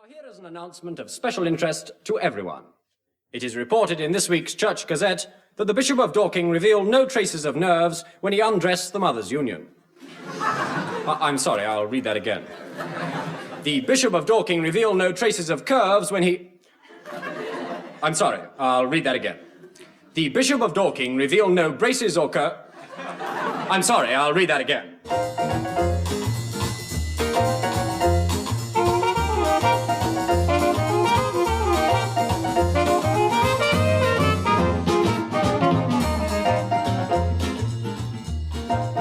here is an announcement of special interest to everyone. It is reported in this week's Church Gazette that the Bishop of Dorking revealed no traces of nerves when he undressed the Mothers' Union. I'm sorry, I'll read that again. The Bishop of Dorking revealed no traces of curves when he... I'm sorry, I'll read that again. The Bishop of Dorking revealed no braces or I'm sorry, I'll read that again.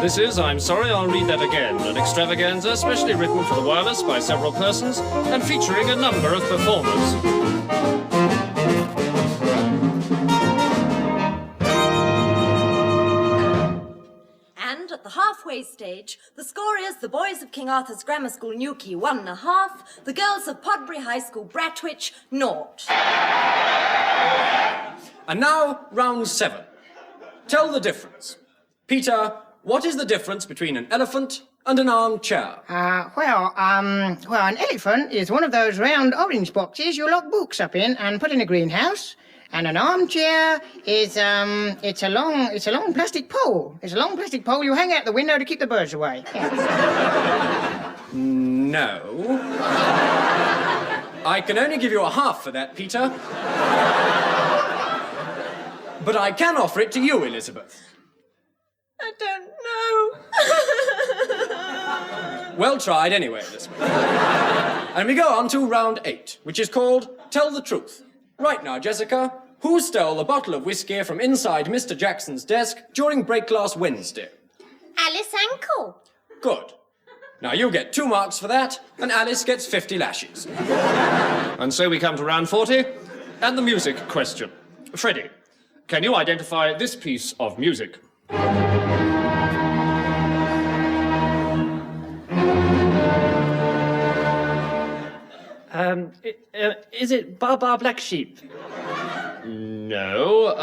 This is, I'm sorry, I'll read that again, an extravaganza specially written for the wireless by several persons and featuring a number of performers. And at the halfway stage, the score is the boys of King Arthur's Grammar School, Newquay, 1.5, the girls of Podbury High School, Bratwich, 0. And now, round 7. Tell the difference. Peter, what is the difference between an elephant and an armchair? Well, an elephant is one of those round orange boxes you lock books up in and put in a greenhouse. And an armchair is, it's a long plastic pole. It's a long plastic pole you hang out the window to keep the birds away. Yeah. No. I can only give you a half for that, Peter. But I can offer it to you, Elizabeth. I don't know. Well tried anyway, Elizabeth. And we go on to round 8, which is called Tell the Truth. Right now, Jessica, who stole a bottle of whiskey from inside Mr. Jackson's desk during break last Wednesday? Alice Incl. Good. Now you get 2 marks for that, and Alice gets 50 lashes. And so we come to round 40, and the music question. Freddie, can you identify this piece of music? Is it Bar Bar Black Sheep? No.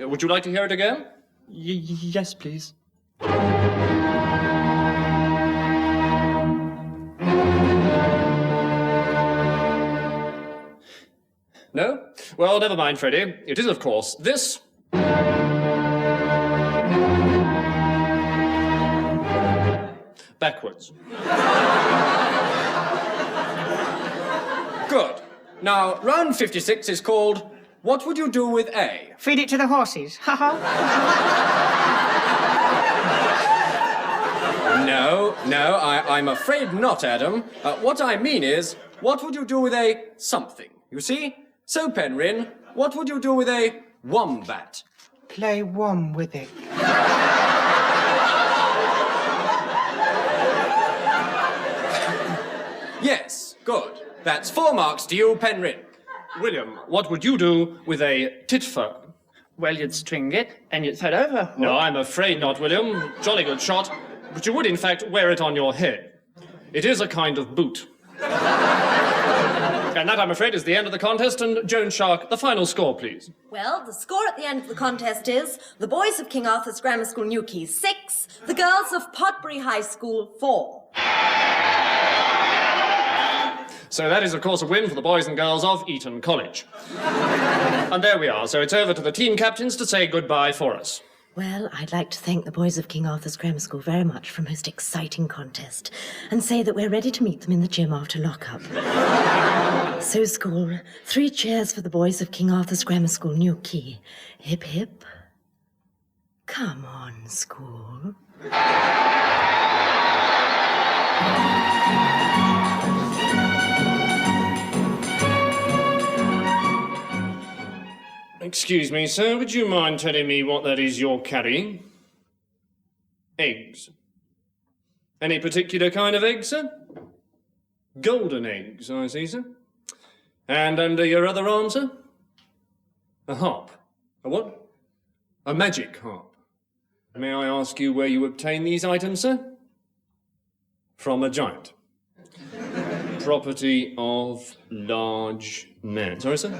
Would you like to hear it again? Yes, please. No? Well, never mind, Freddie. It is, of course, this. Backwards. Good. Now, round 56 is called What Would You Do with A? Feed it to the horses. Ha ha. No, I'm afraid not, Adam. What I mean is, what would you do with a something? You see? So, Penryn, what would you do with a wombat? Play one with it. Yes, good. That's 4 marks to you, Penryn. William, what would you do with a titfer? Well, you'd string it and you'd throw it over. No, I'm afraid not, William. Jolly good shot. But you would, in fact, wear it on your head. It is a kind of boot. And that, I'm afraid, is the end of the contest. And Joan Shark, the final score, please. Well, the score at the end of the contest is the boys of King Arthur's Grammar School, Newquay, 6, the girls of Podbury High School, 4. So that is, of course, a win for the boys and girls of Eton College. And there we are. So it's over to the team captains to say goodbye for us. Well, I'd like to thank the boys of King Arthur's Grammar School very much for a most exciting contest and say that we're ready to meet them in the gym after lock-up. So, school, 3 cheers for the boys of King Arthur's Grammar School, Newquay. Hip, hip. Come on, school. Excuse me, sir, would you mind telling me what that is you're carrying? Eggs. Any particular kind of eggs, sir? Golden eggs, I see, sir. And under your other arm, sir? A harp. A what? A magic harp. May I ask you where you obtain these items, sir? From a giant. Property of large man. Sorry, sir?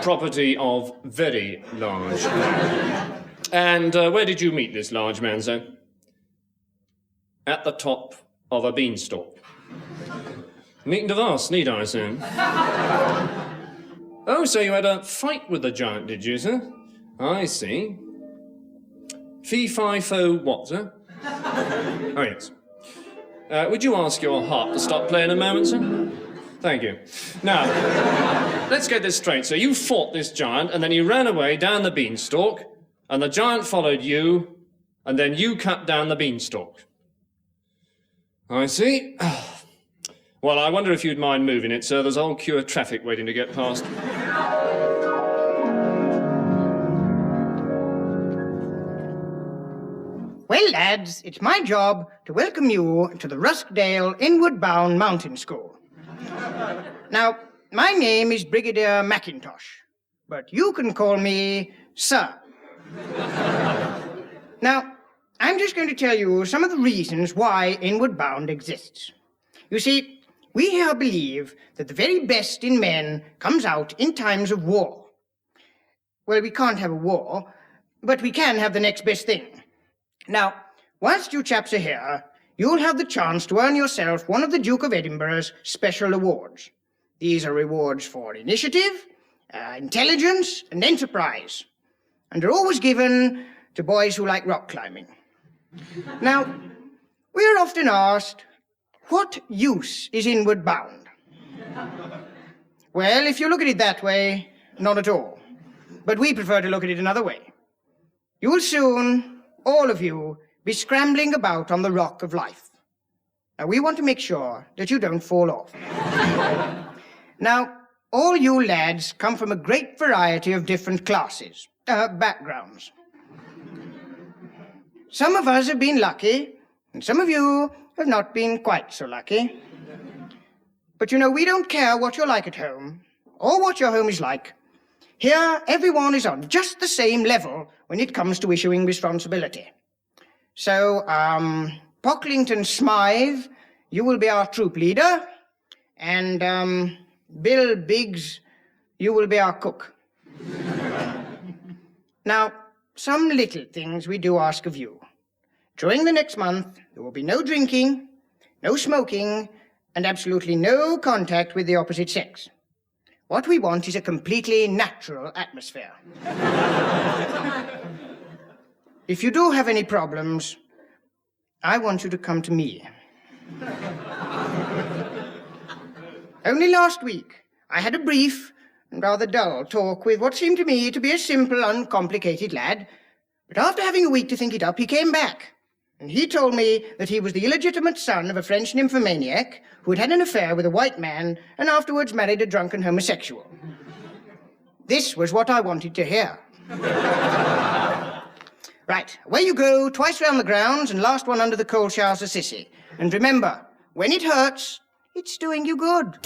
Property of very large man. And where did you meet this large man, sir? At the top of a beanstalk. Needn't have asked, need I, sir? Oh, so you had a fight with the giant, did you, sir? I see. Fee, fi, fo, what, sir? Oh, yes. Would you ask your harp to stop playing a moment, sir? Thank you. Now, let's get this straight. So you fought this giant, and then you ran away down the beanstalk, and the giant followed you, and then you cut down the beanstalk. I see. Well, I wonder if you'd mind moving it, sir. There's a whole queue of traffic waiting to get past. Well, lads, it's my job to welcome you to the Ruskdale Inward-Bound Mountain School. Now, my name is Brigadier Mackintosh, but you can call me Sir. Now, I'm just going to tell you some of the reasons why Inward Bound exists. You see, we here believe that the very best in men comes out in times of war. Well, we can't have a war, but we can have the next best thing. Now, whilst you chaps are here, you'll have the chance to earn yourself one of the Duke of Edinburgh's special awards. These are rewards for initiative, intelligence, and enterprise, and are always given to boys who like rock climbing. Now, we're often asked, what use is Inward Bound? Well, if you look at it that way, not at all. But we prefer to look at it another way. You will soon, all of you, be scrambling about on the rock of life. Now, we want to make sure that you don't fall off. Now, all you lads come from a great variety of different classes, backgrounds. Some of us have been lucky, and some of you have not been quite so lucky. But you know, we don't care what you're like at home, or what your home is like. Here, everyone is on just the same level when it comes to issuing responsibility. So, Pocklington Smythe, you will be our troop leader, and, Bill Biggs, you will be our cook. Now, some little things we do ask of you. During the next month, there will be no drinking, no smoking, and absolutely no contact with the opposite sex. What we want is a completely natural atmosphere. If you do have any problems, I want you to come to me. Only last week, I had a brief and rather dull talk with what seemed to me to be a simple, uncomplicated lad. But after having a week to think it up, he came back. And he told me that he was the illegitimate son of a French nymphomaniac who had had an affair with a white man and afterwards married a drunken homosexual. This was what I wanted to hear. Right, away you go, twice round the grounds and last one under the coal showers of Sissy. And remember, when it hurts, it's doing you good.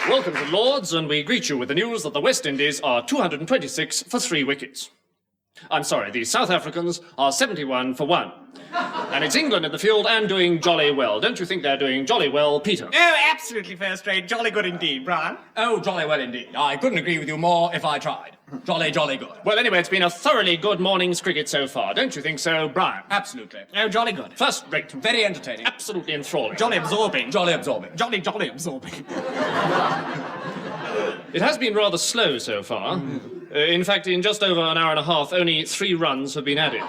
Welcome to Lords, and we greet you with the news that the West Indies are 226 for 3 wickets. I'm sorry, the South Africans are 71 for 1. And it's England in the field and doing jolly well. Don't you think they're doing jolly well, Peter? Oh, absolutely first rate. Jolly good indeed, Brian. Oh, jolly well indeed. I couldn't agree with you more if I tried. Jolly, jolly good. Well, anyway, it's been a thoroughly good morning's cricket so far. Don't you think so, Brian? Absolutely. Oh, jolly good. First rate. Very entertaining. Absolutely enthralling. Jolly absorbing. Jolly absorbing. Jolly absorbing. It has been rather slow so far. In fact, in just over an hour and a half, only 3 runs have been added.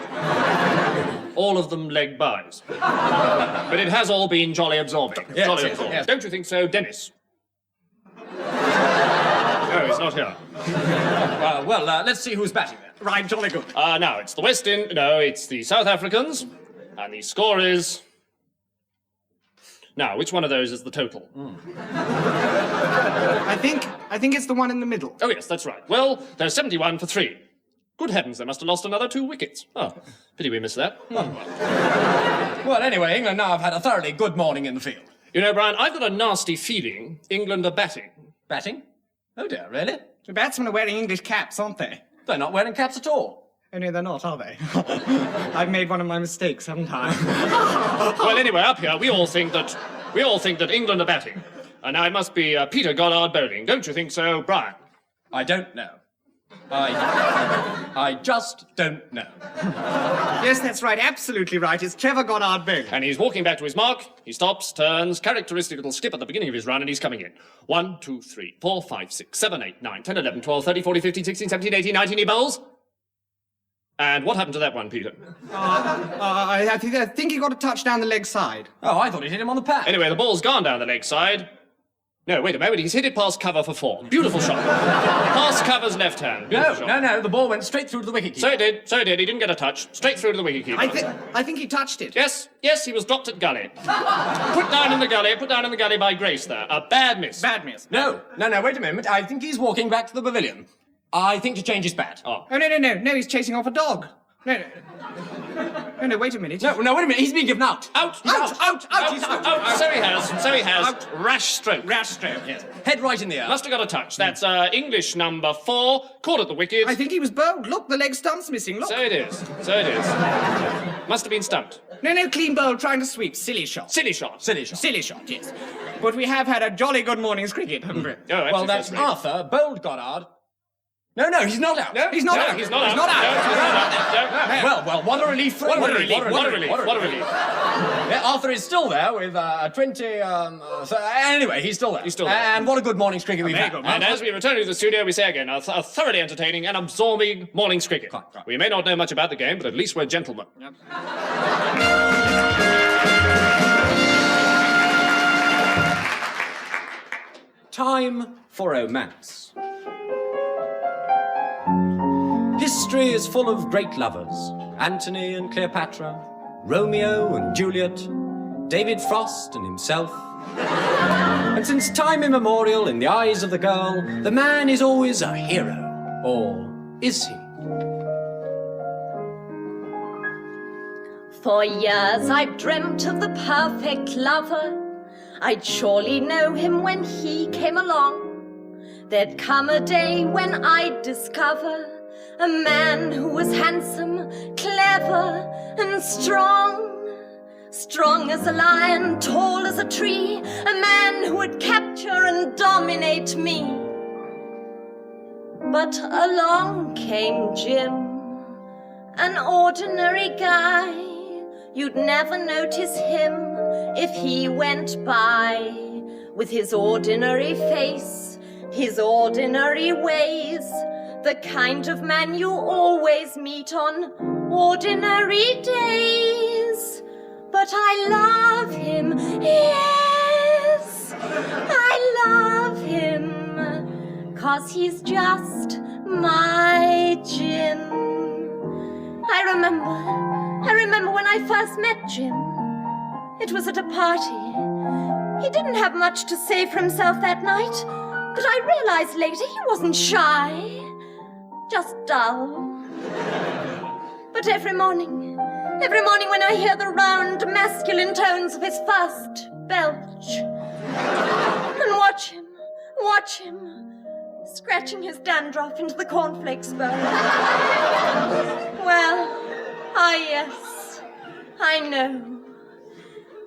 All of them leg byes. But it has all been jolly absorbing. Yes, Jolly yes, absorbing. yes. Don't you think so, Dennis? No, he's not here. Well, let's see who's batting then. Right, jolly good. Now, it's the West Indies. No, it's the South Africans. And the score is... Now, which one of those is the total? I think it's the one in the middle. Oh, yes, that's right. Well, they're 71 for 3. Good heavens, they must have lost another 2 wickets. Oh, pity we missed that. Well, anyway, England now have had a thoroughly good morning in the field. You know, Brian, I've got a nasty feeling England are batting. Batting? Oh dear, really? The batsmen are wearing English caps, aren't they? They're not wearing caps at all. Oh, no, they're not, are they? I've made one of my mistakes, haven't I? Well, anyway, up here, we all think that England are batting. And now it must be Peter Goddard bowling. Don't you think so, Brian? I don't know. I just don't know. Yes, that's right. Absolutely right. It's Trevor Goddard Big. And he's walking back to his mark. He stops, turns, characteristic little skip at the beginning of his run, and he's coming in. 1, 2, 3, 4, 5, 6, 7, 8, 9, 10, 11, 12, 13, 14, 15, 16, 17, 18, 19, he bowls. And what happened to that one, Peter? I think he got a touch down the leg side. Oh, I thought it hit him on the pad. Anyway, the ball's gone down the leg side. No, wait a moment, he's hit it past cover for 4. Beautiful shot. Past cover's left hand. Beautiful shot. No, the ball went straight through to the wicket keeper. So it did. He didn't get a touch. Straight through to the wicket keeper. I think he touched it. Yes, he was dropped at gully. Put down in the gully by Grace there. A bad miss. Bad miss. No, wait a moment. I think he's walking back to the pavilion. I think to change his bat. Oh. Oh, no, he's chasing off a dog. No, wait a minute. No, wait a minute. He's being given out. Out. He's out. So he has. Out. Rash stroke. Yes. Head right in the air. Must have got a touch. That's English number 4. Caught at the wicket. I think he was bowled. Look, the leg stump's missing. Look. So it is. Must have been stumped. No, clean bowl, trying to sweep. Silly shot. Silly shot. Silly shot, yes. But we have had a jolly good morning's cricket, haven't we? Oh, Well, that's absolutely. Arthur, bowled Goddard. No, he's not out. No, He's not out. He's not out. Well, what a relief for him. What a relief. Yeah, Arthur is still there with 20... so anyway, he's still there. He's still there. And what a good morning's cricket we've had. And as we return to the studio, we say again, a thoroughly entertaining and absorbing morning's cricket. Right. We may not know much about the game, but at least we're gentlemen. Yep. Time for romance. History is full of great lovers. Antony and Cleopatra, Romeo and Juliet, David Frost and himself. And since time immemorial, in the eyes of the girl, the man is always a hero. Or is he? For years I've dreamt of the perfect lover. I'd surely know him when he came along. There'd come a day when I'd discover a man who was handsome, clever, and strong. Strong as a lion, tall as a tree, a man who would capture and dominate me. But along came Jim, an ordinary guy. You'd never notice him if he went by, with his ordinary face, his ordinary ways, the kind of man you always meet on ordinary days. But I love him, yes, I love him, 'cause he's just my Jim. I remember when I first met Jim. It was at a party. He didn't have much to say for himself that night, but I realized later he wasn't shy, just dull. But every morning when I hear the round masculine tones of his first belch, and watch him, scratching his dandruff into the cornflakes bowl. Well, yes, I know.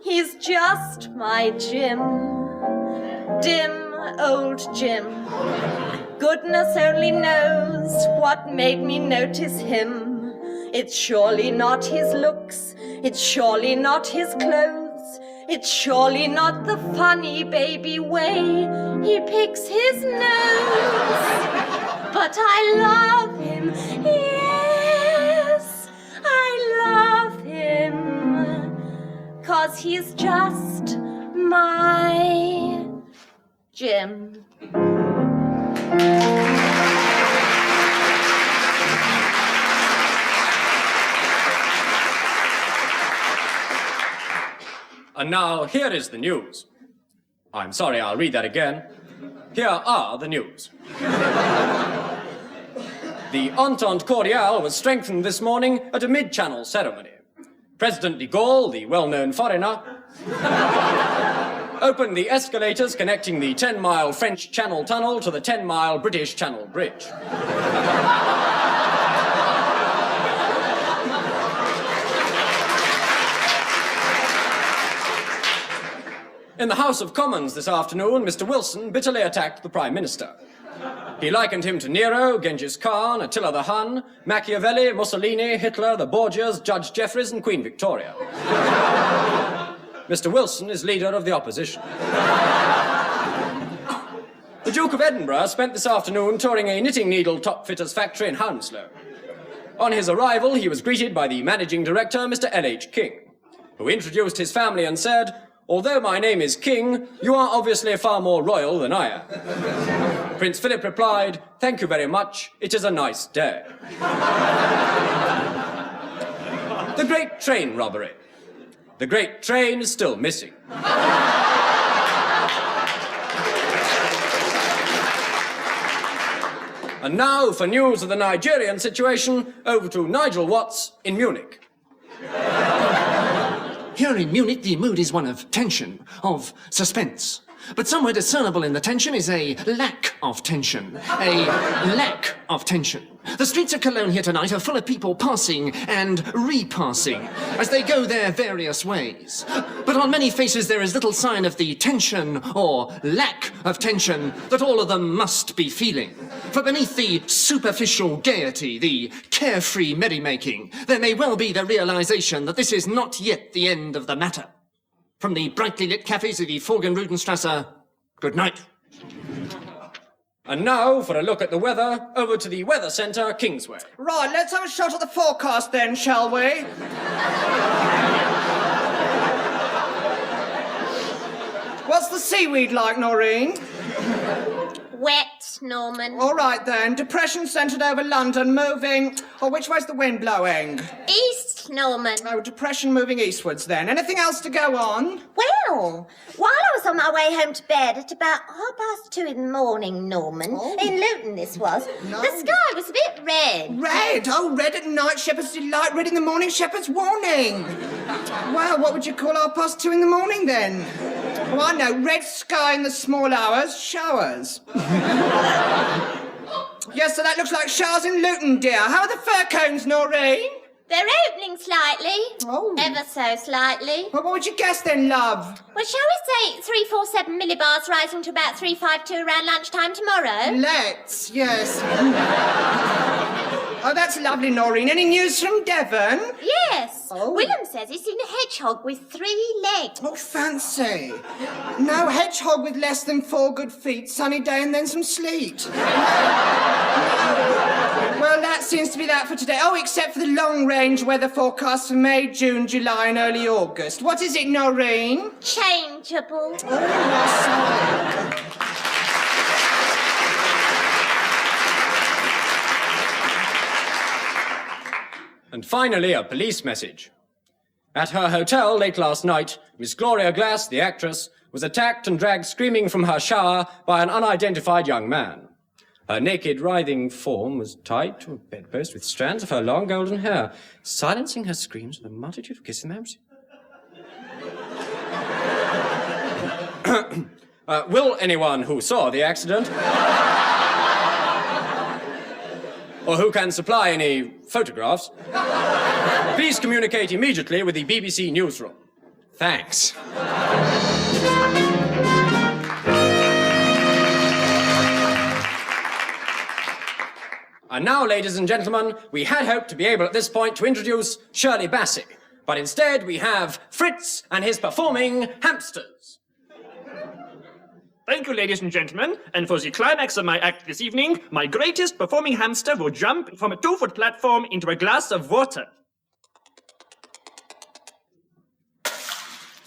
He's just my Jim. Dim old Jim. Goodness only knows what made me notice him. It's surely not his looks. It's surely not his clothes. It's surely not the funny baby way he picks his nose. But I love him, yes, I love him, 'cause he's just my Jim. And now, here is the news. I'm sorry, I'll read that again. Here are the news. The Entente Cordiale was strengthened this morning at a mid-channel ceremony. President de Gaulle, the well-known foreigner, opened the escalators connecting the 10-mile French Channel Tunnel to the 10-mile British Channel Bridge. In the House of Commons this afternoon, Mr. Wilson bitterly attacked the Prime Minister. He likened him to Nero, Genghis Khan, Attila the Hun, Machiavelli, Mussolini, Hitler, the Borgias, Judge Jeffreys, and Queen Victoria. Mr. Wilson is leader of the opposition. The Duke of Edinburgh spent this afternoon touring a knitting needle top-fitters factory in Hounslow. On his arrival, he was greeted by the managing director, Mr. L.H. King, who introduced his family and said, "Although my name is King, you are obviously far more royal than I am." Prince Philip replied, "Thank you very much, it is a nice day." The Great Train Robbery. The Great Train is still missing. And now, for news of the Nigerian situation, over to Nigel Watts in Munich. Here in Munich, the mood is one of tension, of suspense. But somewhere discernible in the tension is a lack of tension. A lack of tension. The streets of Cologne here tonight are full of people passing and repassing as they go their various ways. But on many faces there is little sign of the tension or lack of tension that all of them must be feeling. For beneath the superficial gaiety, the carefree merrymaking, there may well be the realization that this is not yet the end of the matter. From the brightly lit cafes of the Forgenrudenstrasse, good night. And now, for a look at the weather, over to the Weather Centre, Kingsway. Right, let's have a shot at the forecast then, shall we? What's the seaweed like, Noreen? Wet, Norman. All right then, depression centred over London, moving... Oh, which way's the wind blowing? East, Norman. Oh, depression moving eastwards then. Anything else to go on? Well, while I was on my way home to bed at about 2:30 in the morning, Norman, in Luton this was, the sky was a bit red. Red? Oh, red at night, shepherd's delight, red in the morning, shepherd's warning. Well, what would you call 2:30 in the morning then? Oh, I know, red sky in the small hours, showers. Yes, so that looks like showers in Luton, dear. How are the fir cones, Noreen? They're opening slightly. Oh. Ever so slightly. Well, what would you guess then, love? Well, shall we say 347 millibars rising to about 352 around lunchtime tomorrow? Let's, yes. Oh, that's lovely, Noreen. Any news from Devon? Yes. Oh. Willem says he's seen a hedgehog with 3 legs. Oh, fancy. No hedgehog with less than 4 good feet, sunny day and then some sleet. Well, that seems to be that for today. Oh, except for the long-range weather forecast for May, June, July and early August. What is it, Noreen? Changeable. Oh, yes. And finally, a police message. At her hotel late last night, Miss Gloria Glass, the actress, was attacked and dragged screaming from her shower by an unidentified young man. Her naked, writhing form was tied to a bedpost with strands of her long golden hair, silencing her screams with a multitude of kissing mouths. Will anyone who saw the accident or who can supply any photographs, please communicate immediately with the BBC newsroom. Thanks. And now, ladies and gentlemen, we had hoped to be able at this point to introduce Shirley Bassey, but instead we have Fritz and his performing hamsters. Thank you, ladies and gentlemen. And for the climax of my act this evening, my greatest performing hamster will jump from a 2-foot platform into a glass of water.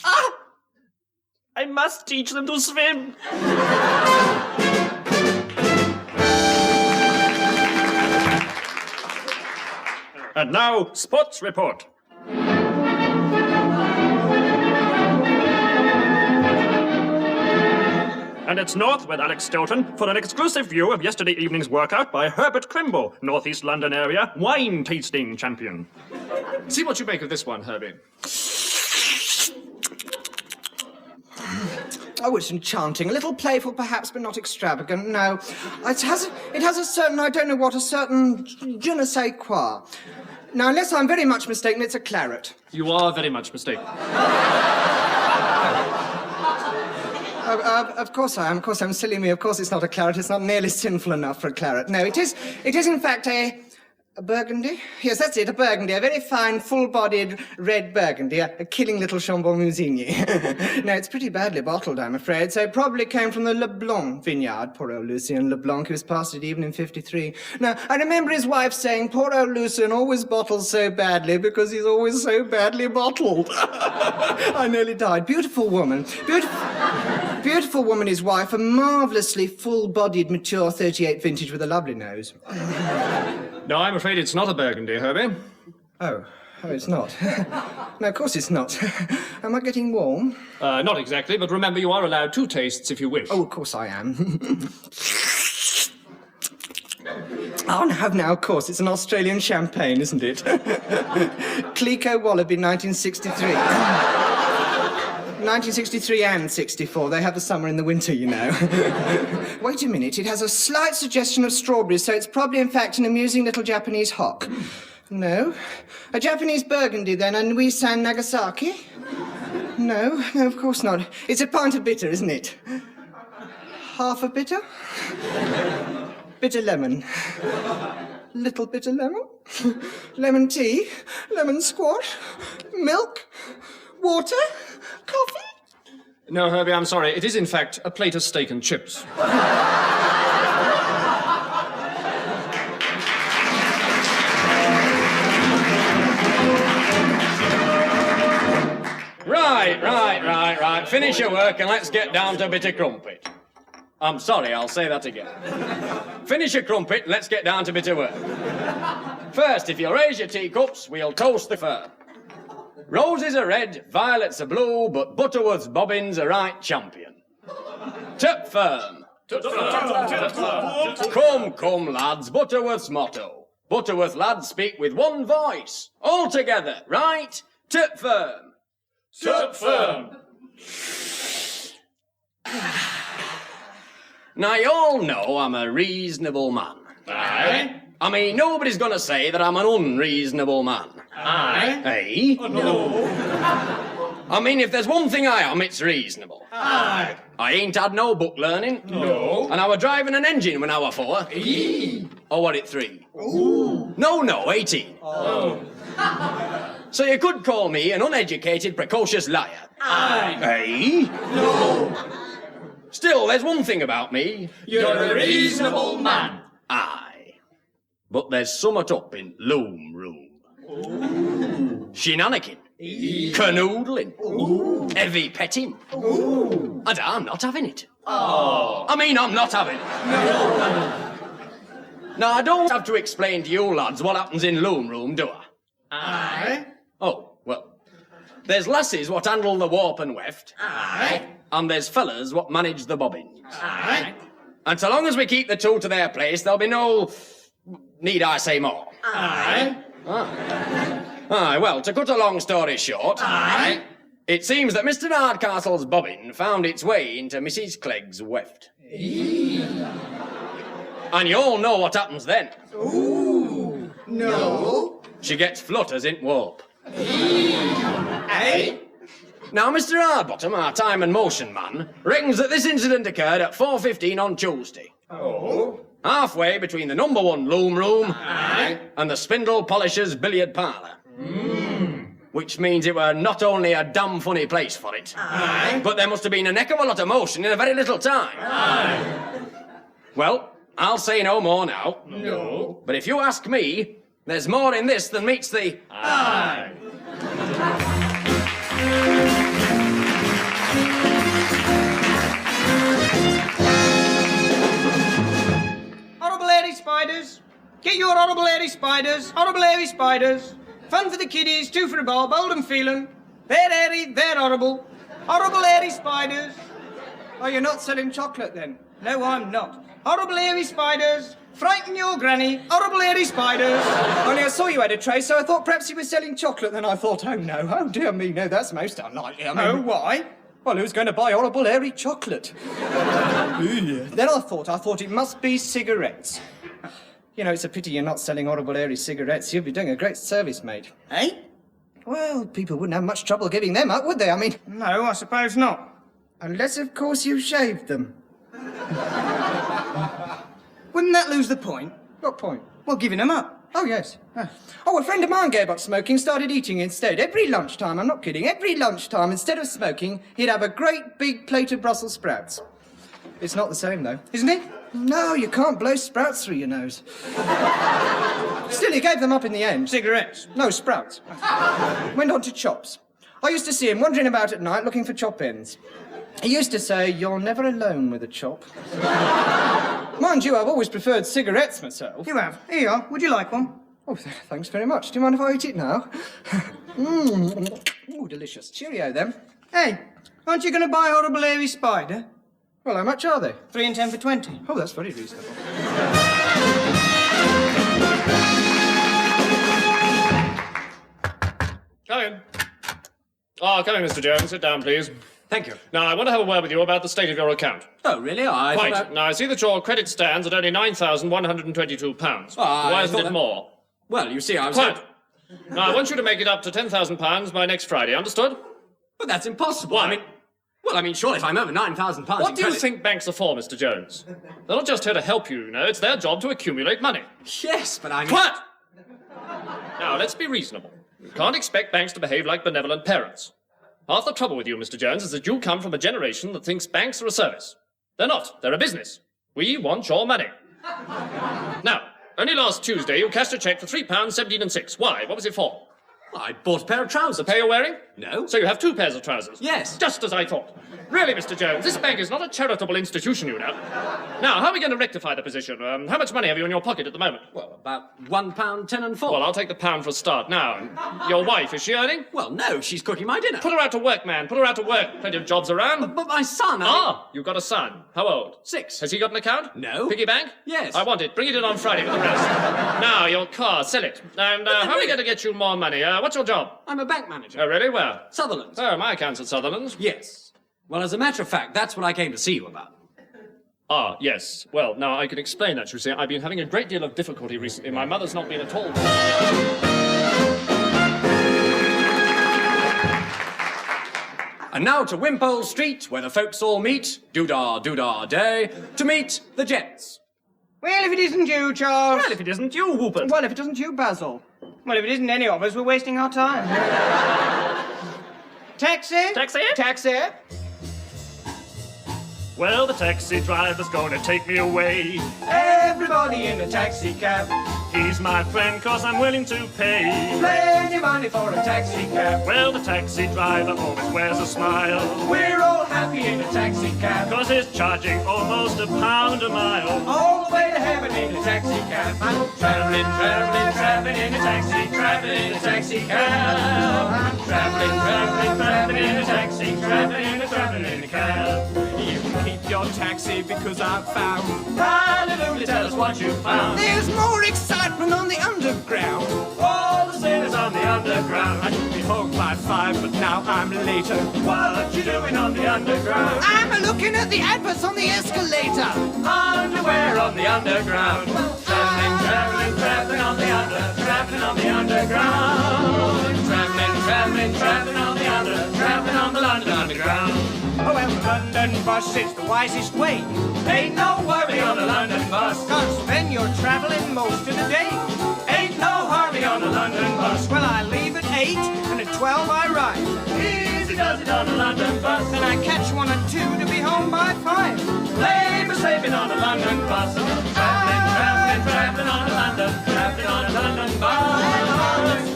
Ah! I must teach them to swim. And now, sports report. And it's north with Alex Stilton for an exclusive view of yesterday evening's workout by Herbert Crimble, Northeast London area wine tasting champion. See what you make of this one, Herbie. Oh, it's enchanting. A little playful, perhaps, but not extravagant. No, it has a certain, I don't know what, a certain je ne sais quoi. Now, unless I'm very much mistaken, it's a claret. You are very much mistaken. Of course I am. Of course I'm silly me. Of course it's not a claret. It's not nearly sinful enough for a claret. No, it is in fact a burgundy? Yes, that's it, a burgundy. A very fine, full-bodied red burgundy. A killing little Chambon Musigny. No, it's pretty badly bottled, I'm afraid. So it probably came from the Leblanc vineyard. Poor old Lucien Leblanc, he was past it even in '53. Now, I remember his wife saying, poor old Lucien always bottles so badly because he's always so badly bottled. I nearly died. Beautiful woman. Beautiful woman, his wife. A marvellously full-bodied, mature 38 vintage with a lovely nose. No, I'm afraid it's not a burgundy, Herbie. Oh, it's not. No, of course it's not. Am I getting warm? Not exactly, but remember you are allowed 2 tastes if you wish. Oh, of course I am. Oh, no, of course, it's an Australian champagne, isn't it? Clico Wallaby, 1963. 1963 and 64. They have the summer and the winter, you know. Wait a minute. It has a slight suggestion of strawberries, so it's probably, in fact, an amusing little Japanese hock. No. A Japanese burgundy, then, a Nui-san Nagasaki? No, of course not. It's a pint of bitter, isn't it? Half a bitter? Bitter lemon. Little bitter lemon? Lemon tea? Lemon squash? Milk? Water? Coffee? No, Herbie, I'm sorry. It is, in fact, a plate of steak and chips. Right. Finish your work and let's get down to a bit of crumpet. I'm sorry, I'll say that again. Finish your crumpet and let's get down to a bit of work. First, if you'll raise your teacups, we'll toast the firm. Roses are red, violets are blue, but Butterworth's bobbins are right champion. Tip firm. Come, lads, Butterworth's motto. Butterworth lads speak with one voice. All together, right? Tip firm. Tip firm. Now, you all know I'm a reasonable man. Aye. I mean, nobody's gonna say that I'm an unreasonable man. Aye. Eh? Oh, no. I mean, if there's one thing I am, it's reasonable. Aye. I ain't had no book learning. No. And I were driving an engine when I were 4. Eee. Or what, it 3? Ooh. No, 18. Oh. So you could call me an uneducated, precocious liar. Aye. Eh? No. Still, there's one thing about me. You're a reasonable man. Aye. But there's summat up in loom room. Ooh. Shenanigan. Canoodling. Heavy petting. And I'm not having it. Oh. I mean, I'm not having it. No. Now, I don't have to explain to you lads what happens in loom room, do I? Aye. Oh, well. There's lasses what handle the warp and weft. Aye. And there's fellas what manage the bobbins. Aye. And so long as we keep the two to their place, there'll be no... Need I say more? Aye. Aye, well, to cut a long story short... Aye. It seems that Mr. Hardcastle's bobbin found its way into Mrs. Clegg's weft. And you all know what happens then. Ooh. No. She gets flutters in warp. Aye. Now, Mr. Hardbottom, our time and motion man, reckons that this incident occurred at 4:15 on Tuesday. Oh. Halfway between the number 1 loom room Aye. and the Spindle Polisher's billiard parlour. Which means it were not only a damn funny place for it, Aye. but there must have been a heck of a lot of motion in a very little time. Aye. Well, I'll say no more now. No. But if you ask me, there's more in this than meets the... Aye. Horrible airy spiders. Get your horrible airy spiders. Horrible airy spiders. Fun for the kiddies, 2 for a bob, old and feeling. They're airy, they're horrible. Horrible airy spiders. Oh, you're not selling chocolate then? No, I'm not. Horrible airy spiders. Frighten your granny. Horrible airy spiders. Only I saw you had a tray, so I thought perhaps you were selling chocolate. Then I thought, oh no, oh dear me, no, that's most unlikely. I mean, oh, why? Well, who's going to buy horrible airy chocolate? Then I thought it must be cigarettes. You know, it's a pity you're not selling horrible airy cigarettes. You'd be doing a great service, mate. Eh? Well, people wouldn't have much trouble giving them up, would they? I mean... No, I suppose not. Unless, of course, you shaved them. Wouldn't that lose the point? What point? Well, giving them up. Oh, yes. Oh, a friend of mine gave up smoking, started eating instead. Every lunchtime, I'm not kidding, every lunchtime, instead of smoking, he'd have a great big plate of Brussels sprouts. It's not the same, though. Isn't it? No, you can't blow sprouts through your nose. Still, he gave them up in the end. Cigarettes? No, sprouts. Went on to chops. I used to see him wandering about at night looking for chop ends. He used to say, "You're never alone with a chop." Mind you, I've always preferred cigarettes myself. You have. Here you are. Would you like one? Oh, thanks very much. Do you mind if I eat it now? Ooh, delicious. Cheerio, then. Hey, aren't you going to buy Horrible Hairy Spider? Well, how much are they? 3 and 10 for 20. Oh, that's very reasonable. Come in. Oh, come in, Mr. Jones. Sit down, please. Thank you. Now, I want to have a word with you about the state of your account. Oh, really? I Quite. thought Now, I see that your credit stands at only £9,122. Oh, I Why isn't thought it that- more? Well, you see, I was... Quite. Now, I want you to make it up to £10,000 by next Friday, understood? But that's impossible. Why? I mean, surely if I'm over £9,000 What do you think banks are for, Mr. Jones? They're not just here to help you, you know. It's their job to accumulate money. Yes, but I mean... Quiet! Now, let's be reasonable. You can't expect banks to behave like benevolent parents. Half the trouble with you, Mr. Jones, is that you come from a generation that thinks banks are a service. They're not. They're a business. We want your money. Now, only last Tuesday you cashed a cheque for £3.17 6. Why? What was it for? Well, I bought a pair of trousers. The pair you're wearing? No. So you have 2 pairs of trousers? Yes. Just as I thought. Really, Mr. Jones, this bank is not a charitable institution, you know. Now, how are we going to rectify the position? How much money have you in your pocket at the moment? Well, about £1, 10 and 4. Well, I'll take the pound for a start. Now, your wife, is she earning? Well, no, she's cooking my dinner. Put her out to work, man. Put her out to work. Plenty of jobs around. But my son, You've got a son. How old? 6. Has he got an account? No. Piggy bank? Yes. I want it. Bring it in on Friday with the rest. Now, your car. Sell it. And how are we going to get you more money? What's your job? I'm a bank manager. Oh, really? Where? Sutherland's. Oh, my account's at Sutherland's. Yes. Well, as a matter of fact, that's what I came to see you about. Ah, yes. Well, now I can explain that, you see. I've been having a great deal of difficulty recently. My mother's not been at all. And now to Wimpole Street, where the folks all meet, doo-dah, doo-dah day, to meet the gents. Well, if it isn't you, Charles. Well, if it isn't you, Whoopert. Well, if it isn't you, Basil. Well, if it isn't any of us, we're wasting our time. Taxi? Taxi? Taxi? Well, the taxi driver's gonna take me away. Everybody in a taxi cab. He's my friend, 'cause I'm willing to pay. Plenty money for a taxi cab. Well, the taxi driver always wears a smile. We're all happy in a taxi cab. 'Cause he's charging almost £1 a mile. All the way to heaven in a taxi cab. I'm traveling, traveling, traveling in a taxi, traveling in a taxi cab. I'm traveling, traveling, traveling in a taxi, traveling in a cab. You can keep your taxi because I've found. Hallelujah, tell us what you found. There's more excitement on the underground. All the sailors on the underground. I should be home by 5, but now I'm later. What you doing on the underground? I'm looking at the adverts on the escalator. Underwear on the underground. Traveling, traveling, traveling on the traveling on the underground. Traveling, traveling, traveling on the traveling on the London Underground. Oh, well, the London bus is the wisest way. Ain't no worry on the London bus. 'Cause then you're traveling most of the day. Ain't no hurry on the London bus. Well, I leave at 8 and at 12 I ride. Easy does it on the London bus. Then I catch 1 or 2 to be home by 5. Labor saving on the London bus. Traveling, traveling, traveling on the traveling on the London bus.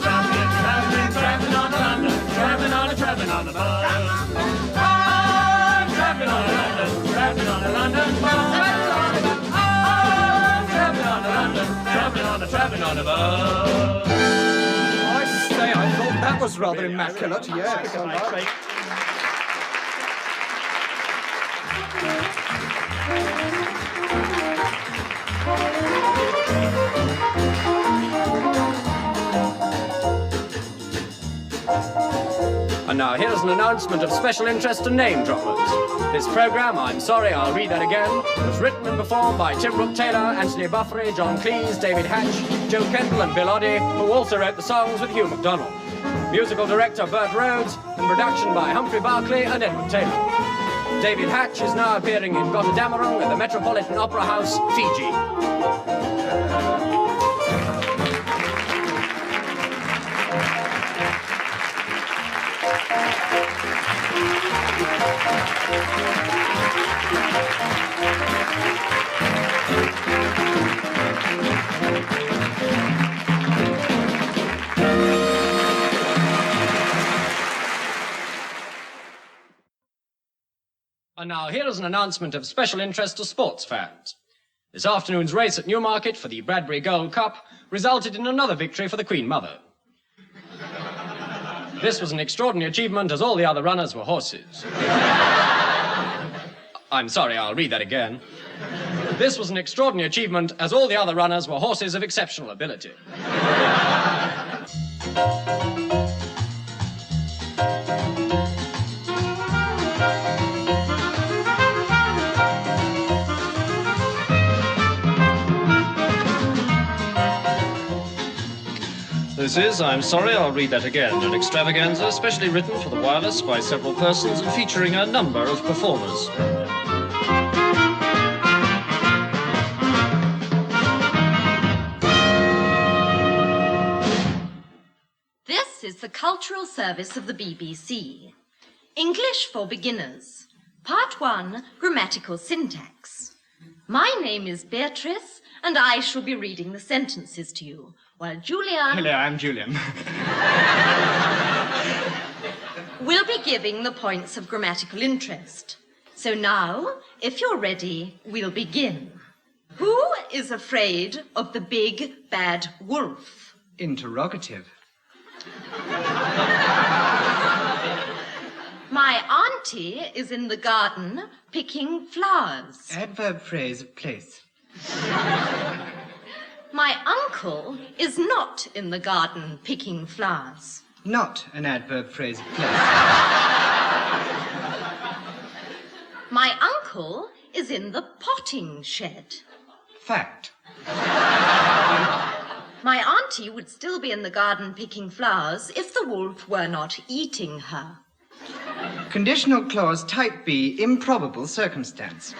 Traveling, traveling, traveling on the traveling on the bus. I'm traveling on the traveling on the London bus. I'm traveling on the traveling on the bus. I say, I thought that was rather immaculate. Yes, I like. And now here's an announcement of special interest to name droppers. This programme, I'm sorry, I'll read that again, was written and performed by Tim Brooke-Taylor, Anthony Buffery, John Cleese, David Hatch, Joe Kendall and Bill Oddie, who also wrote the songs with Hugh MacDonald. Musical director Burt Rhodes, and production by Humphrey Barclay and Edward Taylor. David Hatch is now appearing in Gotterdammerung at the Metropolitan Opera House, Fiji. And now here is an announcement of special interest to sports fans. This afternoon's race at Newmarket for the Bradbury Gold Cup resulted in another victory for the Queen Mother. This was an extraordinary achievement as all the other runners were horses. I'm sorry, I'll read that again. This was an extraordinary achievement as all the other runners were horses of exceptional ability. This is, I'm sorry, I'll read that again, an extravaganza specially written for the wireless by several persons and featuring a number of performers. This is the cultural service of the BBC. English for Beginners. Part 1, Grammatical Syntax. My name is Beatrice, and I shall be reading the sentences to you, while Julian... Hello, I'm Julian. will be giving the points of grammatical interest. So now, if you're ready, we'll begin. Who is afraid of the big bad wolf? Interrogative. My auntie is in the garden picking flowers. Adverb phrase of place. My uncle is not in the garden picking flowers. Not an adverb phrase of place. My uncle is in the potting shed. Fact. My auntie would still be in the garden picking flowers if the wolf were not eating her. Conditional clause type B, improbable circumstance.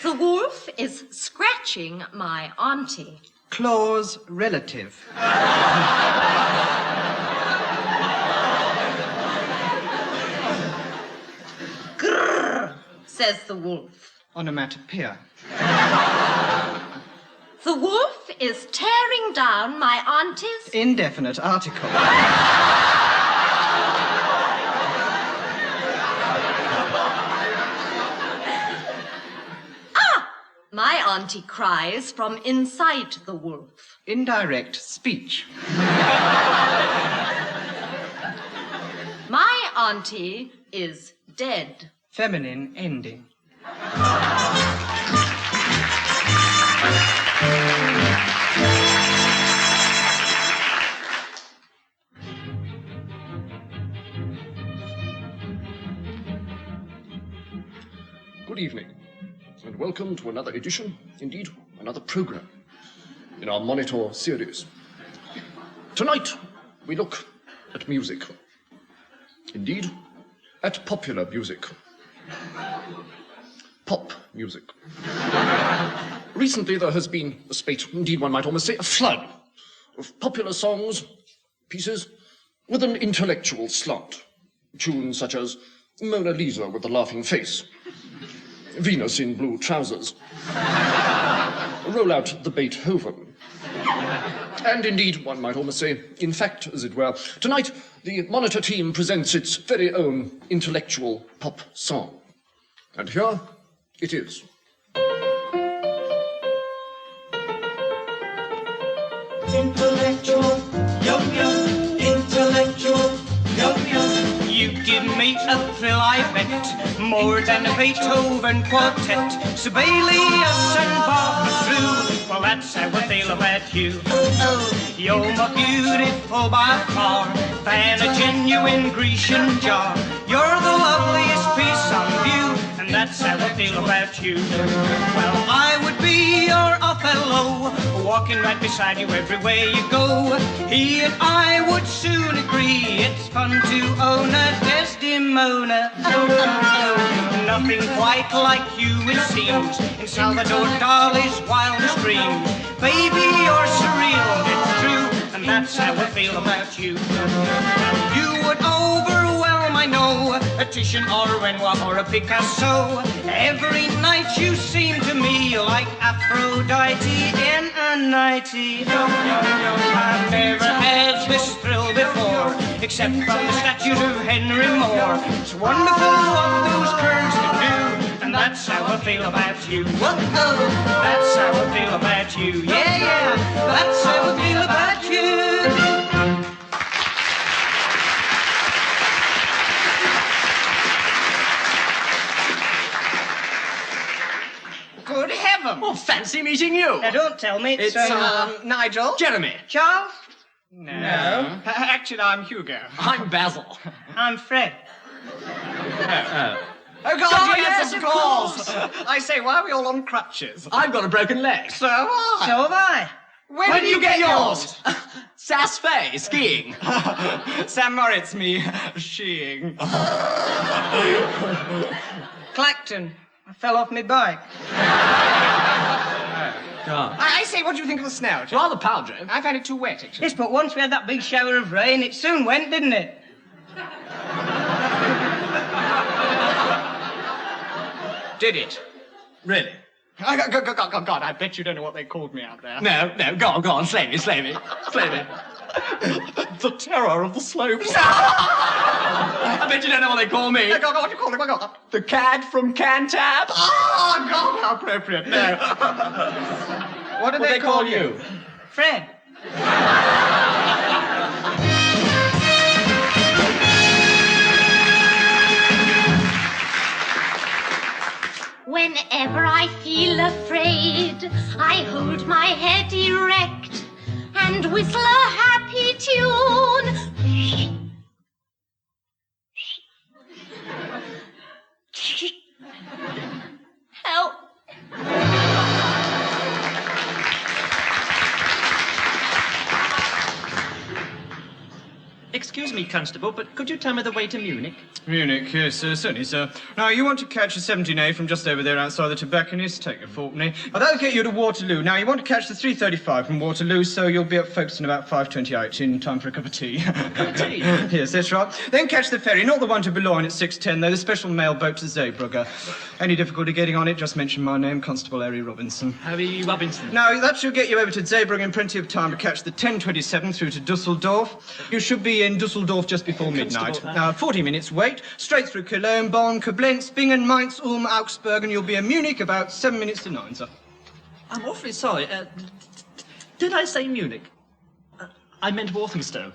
The wolf is scratching my auntie. Clause relative. Grrr, says the wolf. Onomatopoeia. The wolf is tearing down my auntie's... Indefinite article. My auntie cries from inside the wolf. Indirect speech. My auntie is dead. Feminine ending. Good evening, and welcome to another edition, indeed, another program, in our Monitor series. Tonight, we look at music. Indeed, at popular music. Pop music. Recently, there has been a spate, indeed one might almost say a flood, of popular songs, pieces, with an intellectual slant. Tunes such as Mona Lisa with the Laughing Face, Venus in Blue Trousers, Roll Out the Beethoven. And indeed, one might almost say, in fact, as it were, tonight the Monitor team presents its very own intellectual pop song. And here it is. Intellectual, yum-yum, intellectual, yum-yum. You give me a thrill, I bet, more than a Beethoven quartet. Sibelius and Bach through, well, that's how I feel about you. Oh, you're more beautiful by far than a genuine Grecian jar. You're the loveliest piece on view, and that's how I feel about you. Well, I would be your Othello, walking right beside you everywhere you go. He and I would soon agree, it's fun to own a Desdemona. Cremona. Nothing quite like you, it seems, in Salvador Dali's wildest dreams. Baby, you're surreal, it's true, and that's how I feel about you. You would overwhelm, I know, a Titian or a Renoir or a Picasso. Every night you seem to me like Aphrodite in a nightie. I've never had this thrill before, except from the statues of Henry Moore. It's wonderful what those curves can do, and that's how I feel about you. Whoa, that's how I feel about you. Yeah, yeah, that's how I feel about you. Good heavens! Oh, fancy meeting you. Now, don't tell me It's, Nigel. Jeremy. Charles? No. Actually, I'm Hugo. I'm Basil. I'm Fred. Oh, God, Oh, yes, yes, of of course. I say, why are we all on crutches? I've got a broken leg. So have I. So have I. When did you get yours? Sass Fay, skiing. Sam Moritz, me, sheeing. Clacton. I fell off my bike. God. I say, what do you think of the snow? Rather powdery. I found it too wet, actually. Yes, but once we had that big shower of rain, it soon went, didn't it? Did it? Really? God, I bet you don't know what they called me out there. No, go on, slay me. The terror of the slopes. I bet you don't know what they call me. God, what do you call it? God. The cad from Cantab. Oh, God, how appropriate. No. What did they call you? Fred. Whenever I feel afraid, I hold my head erect and whistle a happy tune. Help. Excuse me, Constable, but could you tell me the way to Munich? Munich, yes, certainly, sir. Now, you want to catch the 17A from just over there outside the tobacconist, take your Faulkner. Oh, that'll get you to Waterloo. Now, you want to catch the 3:35 from Waterloo, so you'll be at Folkestone about 5:28 in time for a cup of tea. Tea? Yes, that's right. Then catch the ferry, not the one to Boulogne at 6:10, though, the special mail boat to Zeebrugge. Any difficulty getting on it, just mention my name, Constable Harry Robinson. Harry Robinson. Now, that should get you over to Zeebrugge in plenty of time to catch the 10:27 through to Dusseldorf. You should be in Dusseldorf just before midnight. 40 minutes wait, straight through Cologne, Bonn, Koblenz, Bingen, Mainz, Ulm, Augsburg, and you'll be in Munich about 7 minutes to 9, sir. I'm awfully sorry. Did I say Munich? I meant Walthamstow.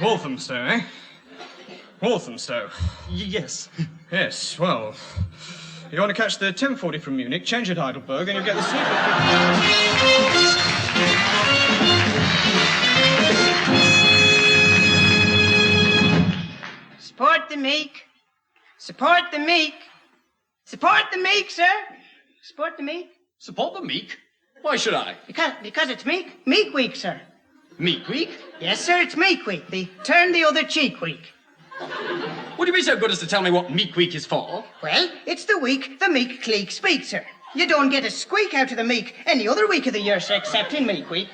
Walthamstow, eh? Walthamstow. Yes. Yes, well, you want to catch the 10:40 from Munich, change at Heidelberg, and you'll get the sleeper. Support the meek. Support the meek. Support the meek, sir. Support the meek. Support the meek? Why should I? Because it's meek. Meek week, sir. Meek week? Yes, sir, it's meek week. The turn the other cheek week. Would you be so good as to tell me what meek week is for? Well, it's the week the meek clique speak, sir. You don't get a squeak out of the meek any other week of the year, sir, except in meek week.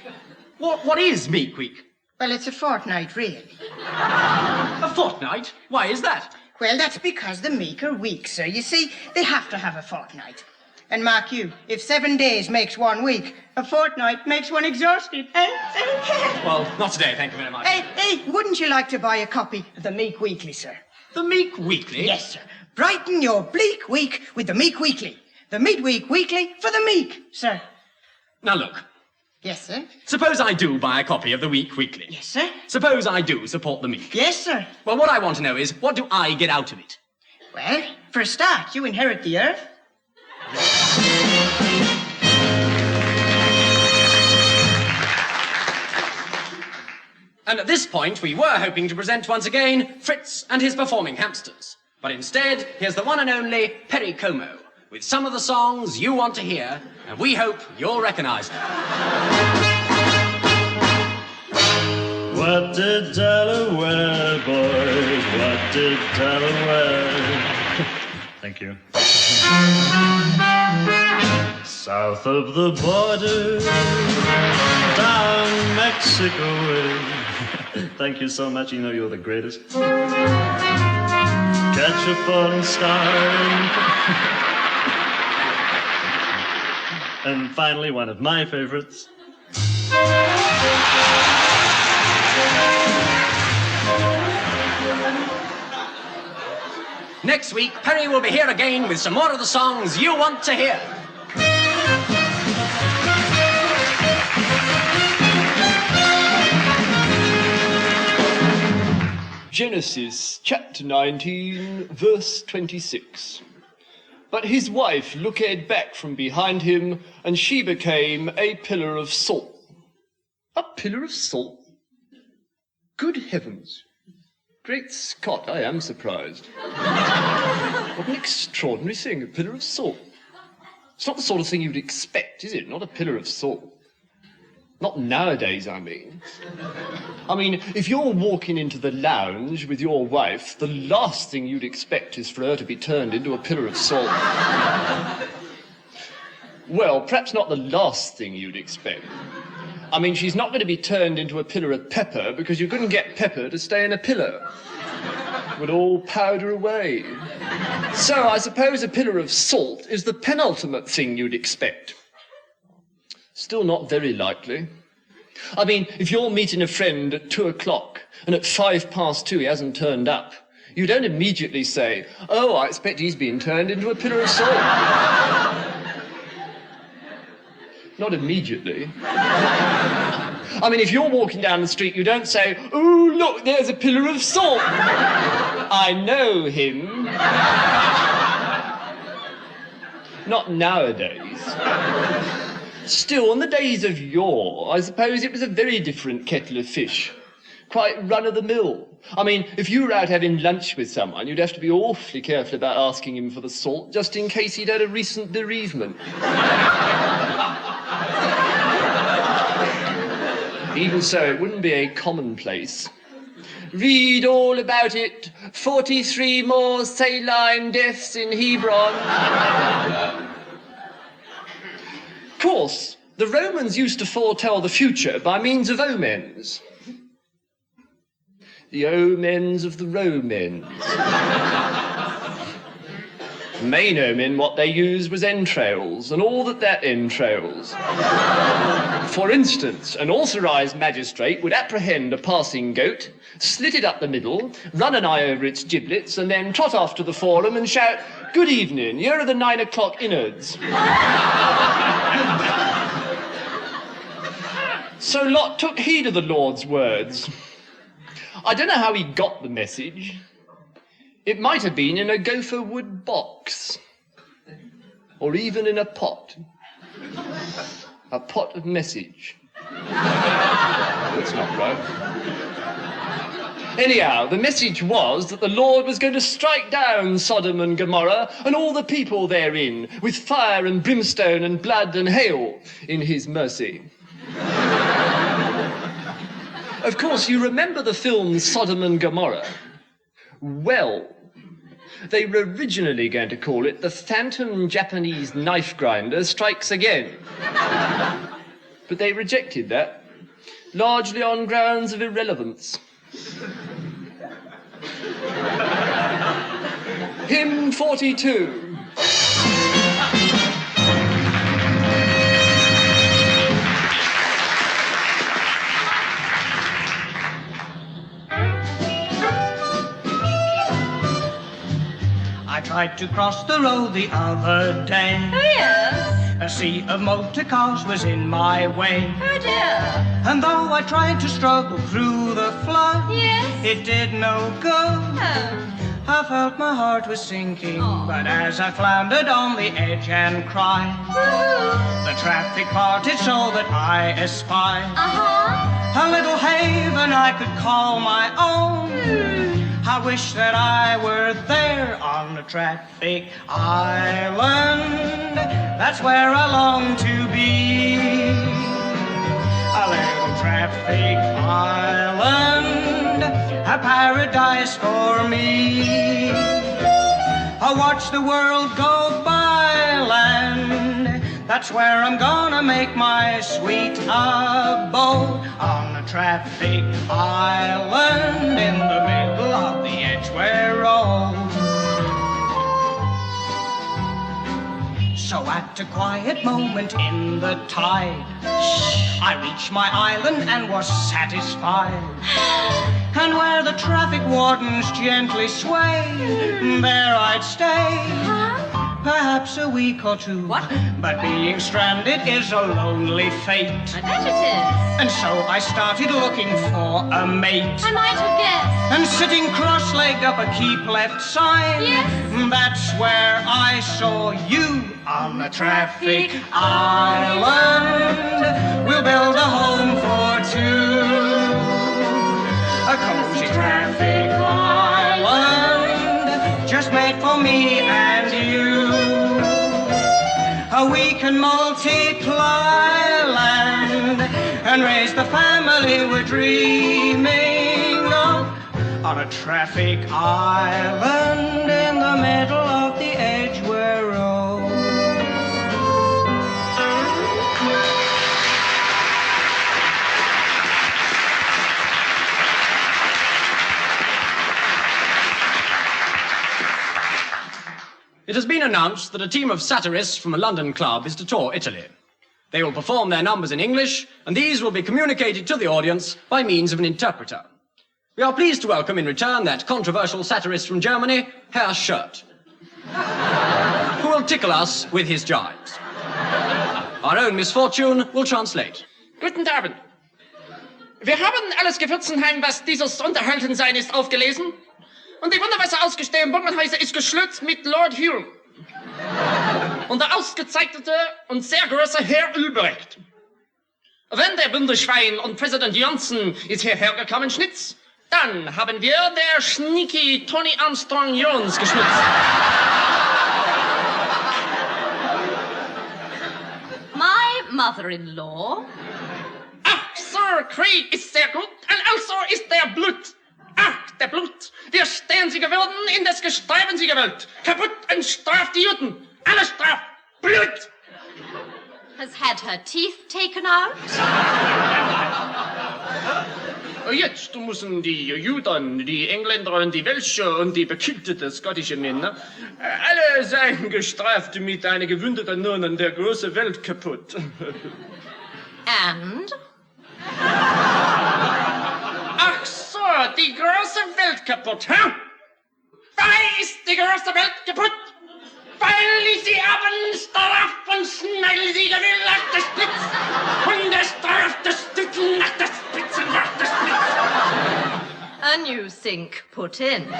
What is meek week? Well, it's a fortnight, really. A fortnight? Why is that? Well, that's because the meek are weak, sir. You see, they have to have a fortnight. And mark you, if 7 days makes 1 week, a fortnight makes one exhausted. Well, not today, thank you very much. Hey, wouldn't you like to buy a copy of the Meek Weekly, sir? The Meek Weekly? Yes, sir. Brighten your bleak week with the Meek Weekly. The Midweek Weekly for the meek, sir. Now look. Yes, sir. Suppose I do buy a copy of the Week Weekly. Yes, sir. Suppose I do support the meek. Yes, sir. Well, what I want to know is, what do I get out of it? Well, for a start, you inherit the earth. And at this point, we were hoping to present once again Fritz and his performing hamsters. But instead, here's the one and only Perry Como, with some of the songs you want to hear, and we hope you'll recognize them. What did Della wear, boys? What did Della wear? Thank you. South of the border, down Mexico way. Thank you so much, you know you're the greatest. Catch a falling star. And finally, one of my favorites. Next week, Perry will be here again with some more of the songs you want to hear. Genesis chapter 19, verse 26. But his wife looked back from behind him, and she became a pillar of salt. A pillar of salt? Good heavens. Great Scott, I am surprised. What an extraordinary thing, a pillar of salt. It's not the sort of thing you'd expect, is it? Not a pillar of salt. Not nowadays, I mean. I mean, if you're walking into the lounge with your wife, the last thing you'd expect is for her to be turned into a pillar of salt. Well, perhaps not the last thing you'd expect. I mean, she's not going to be turned into a pillar of pepper because you couldn't get pepper to stay in a pillar. It would all powder away. So I suppose a pillar of salt is the penultimate thing you'd expect. Still not very likely. I mean, if you're meeting a friend at 2 o'clock and at 2:05 he hasn't turned up, you don't immediately say, "Oh, I expect he's been turned into a pillar of salt." Not immediately. I mean, if you're walking down the street, you don't say, "Oh, look, there's a pillar of salt. I know him." Not nowadays. Still, in the days of yore, I suppose it was a very different kettle of fish. Quite run-of-the-mill. I mean, if you were out having lunch with someone, you'd have to be awfully careful about asking him for the salt, just in case he'd had a recent bereavement. Even so, it wouldn't be a commonplace. Read all about it. 43 more saline deaths in Hebron. Of course, the Romans used to foretell the future by means of omens. The omens of the Romans. The main omen, what they used was entrails, and all that entails. For instance, an authorised magistrate would apprehend a passing goat, slit it up the middle, run an eye over its giblets, and then trot off to the forum and shout, "Good evening, here are the 9 o'clock innards." So Lot took heed of the Lord's words. I don't know how he got the message. It might have been in a gopher wood box, or even in a pot. A pot of message. That's not right. Anyhow, the message was that the Lord was going to strike down Sodom and Gomorrah and all the people therein with fire and brimstone and blood and hail in his mercy. Of course, you remember the film Sodom and Gomorrah? Well, they were originally going to call it The Phantom Japanese Knife Grinder Strikes Again. But they rejected that, largely on grounds of irrelevance. Hymn 42. I tried to cross the road the other day. Oh, yes? A sea of motor cars was in my way. Oh, dear. And though I tried to struggle through the flood, Yes? it did no good. Oh. I felt my heart was sinking, but as I floundered on the edge and cried, the traffic parted so that I espied a little haven I could call my own. I wish that I were there on the traffic island. That's where I long to be. A little traffic island, a paradise for me. I watch the world go by land, that's where I'm gonna make my sweet abode, on a traffic island in the middle of the Edgware Road. So at a quiet moment in the tide, I reached my island and was satisfied. And where the traffic wardens gently swayed, there I'd stay, perhaps a week or two. What? But being stranded is a lonely fate. I bet it is. And so I started looking for a mate. I might have guessed. And sitting cross-legged up a keep left sign, Yes. That's where I saw you, on a traffic island. We'll build a home for two, a cozy traffic island, just made for me and you. We can multiply land and raise the family we're dreaming of, on a traffic island in the middle of the Edgware Road. It has been announced that a team of satirists from a London club is to tour Italy. They will perform their numbers in English, and these will be communicated to the audience by means of an interpreter. We are pleased to welcome in return that controversial satirist from Germany, Herr Shirt, who will tickle us with his jibes. Our own Misfortune will translate. Guten Abend. Wir haben alles Gewürzenheim, was dieses Unterhaltensein ist, aufgelesen. Und die wunderwasser ausgestellten Bungenhäuser ist geschlützt mit Lord Hume. Und der ausgezeichnete und sehr große Herr Ulbricht. Wenn der Bundesschwein und Präsident Johnson ist hierher gekommen, Schnitz, dann haben wir der Sneaky Tony Armstrong Jones geschnitzt. My mother-in-law. Ach, Sir Creed ist sehr gut, und also ist der Blut. Ach, der Blut. Wir stehen sie geworden, in das Gestreiben sie gewollt. Kaputt und straft die Juden. Alles straft. Blut. Has had her teeth taken out. Jetzt müssen die Juden, die Engländer und die Welsche und die bekilteten schottischen Männer alle sein gestraft mit einer gewundeten Nonnen der große Welt kaputt. And? Ach so, die große Welt kaputt, hä? Why ist die große Welt kaputt? Weil sie haben straff und schnell sie gewill nach der Spitz und der straff der Stützen nach der Spitze nach der Spitz. A new sink put in.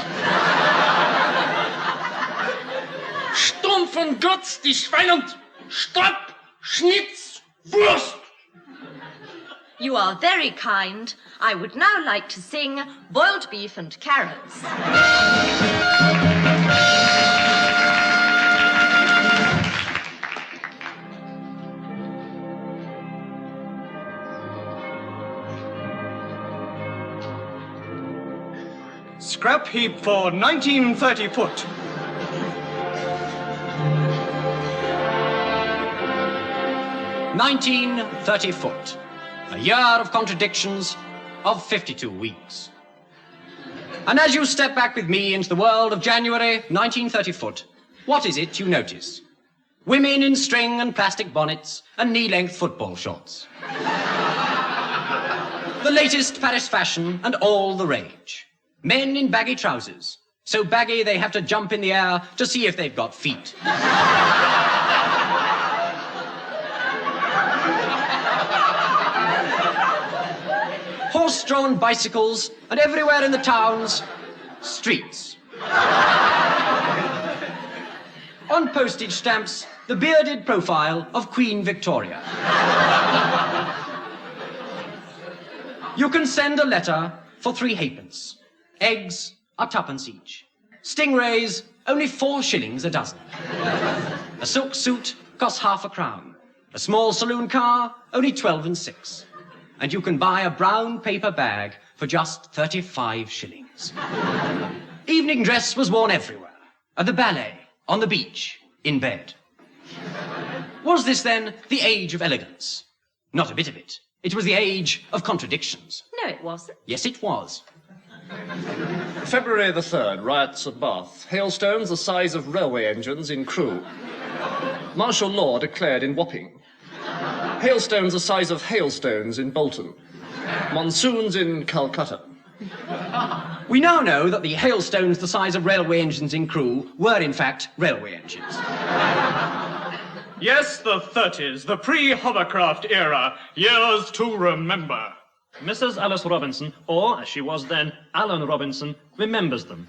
Stumpf und Gotz, die Schweinhund, Stopp, Schnitz, Wurst. You are very kind. I would now like to sing Boiled Beef and Carrots. Scrap heap for 1930 foot. $19.30. A year of contradictions of 52 weeks. And as you step back with me into the world of January 1930 foot, what is it you notice? Women in string and plastic bonnets and knee-length football shorts. The latest Paris fashion and all the rage. Men in baggy trousers, so baggy they have to jump in the air to see if they've got feet. Horse-drawn bicycles, and everywhere in the towns, streets. On postage stamps, the bearded profile of Queen Victoria. You can send a letter for 3 halfpence. Eggs are 2p each. Stingrays, only 4 shillings a dozen. A silk suit costs half a crown. A small saloon car, only 12 and 6. and you can buy a brown paper bag for just 35 shillings. Evening dress was worn everywhere, at the ballet, on the beach, in bed. Was this, then, the age of elegance? Not a bit of it. It was the age of contradictions. No, it wasn't. Yes, it was. February the 3rd, riots at Bath. Hailstones the size of railway engines in Crewe. Martial law declared in Wapping. Hailstones the size of hailstones in Bolton. Monsoons in Calcutta. We now know that the hailstones the size of railway engines in Crewe were, in fact, railway engines. Yes, the 30s, the pre-hovercraft era, years to remember. Mrs. Alice Robinson, or as she was then, Alan Robinson, remembers them.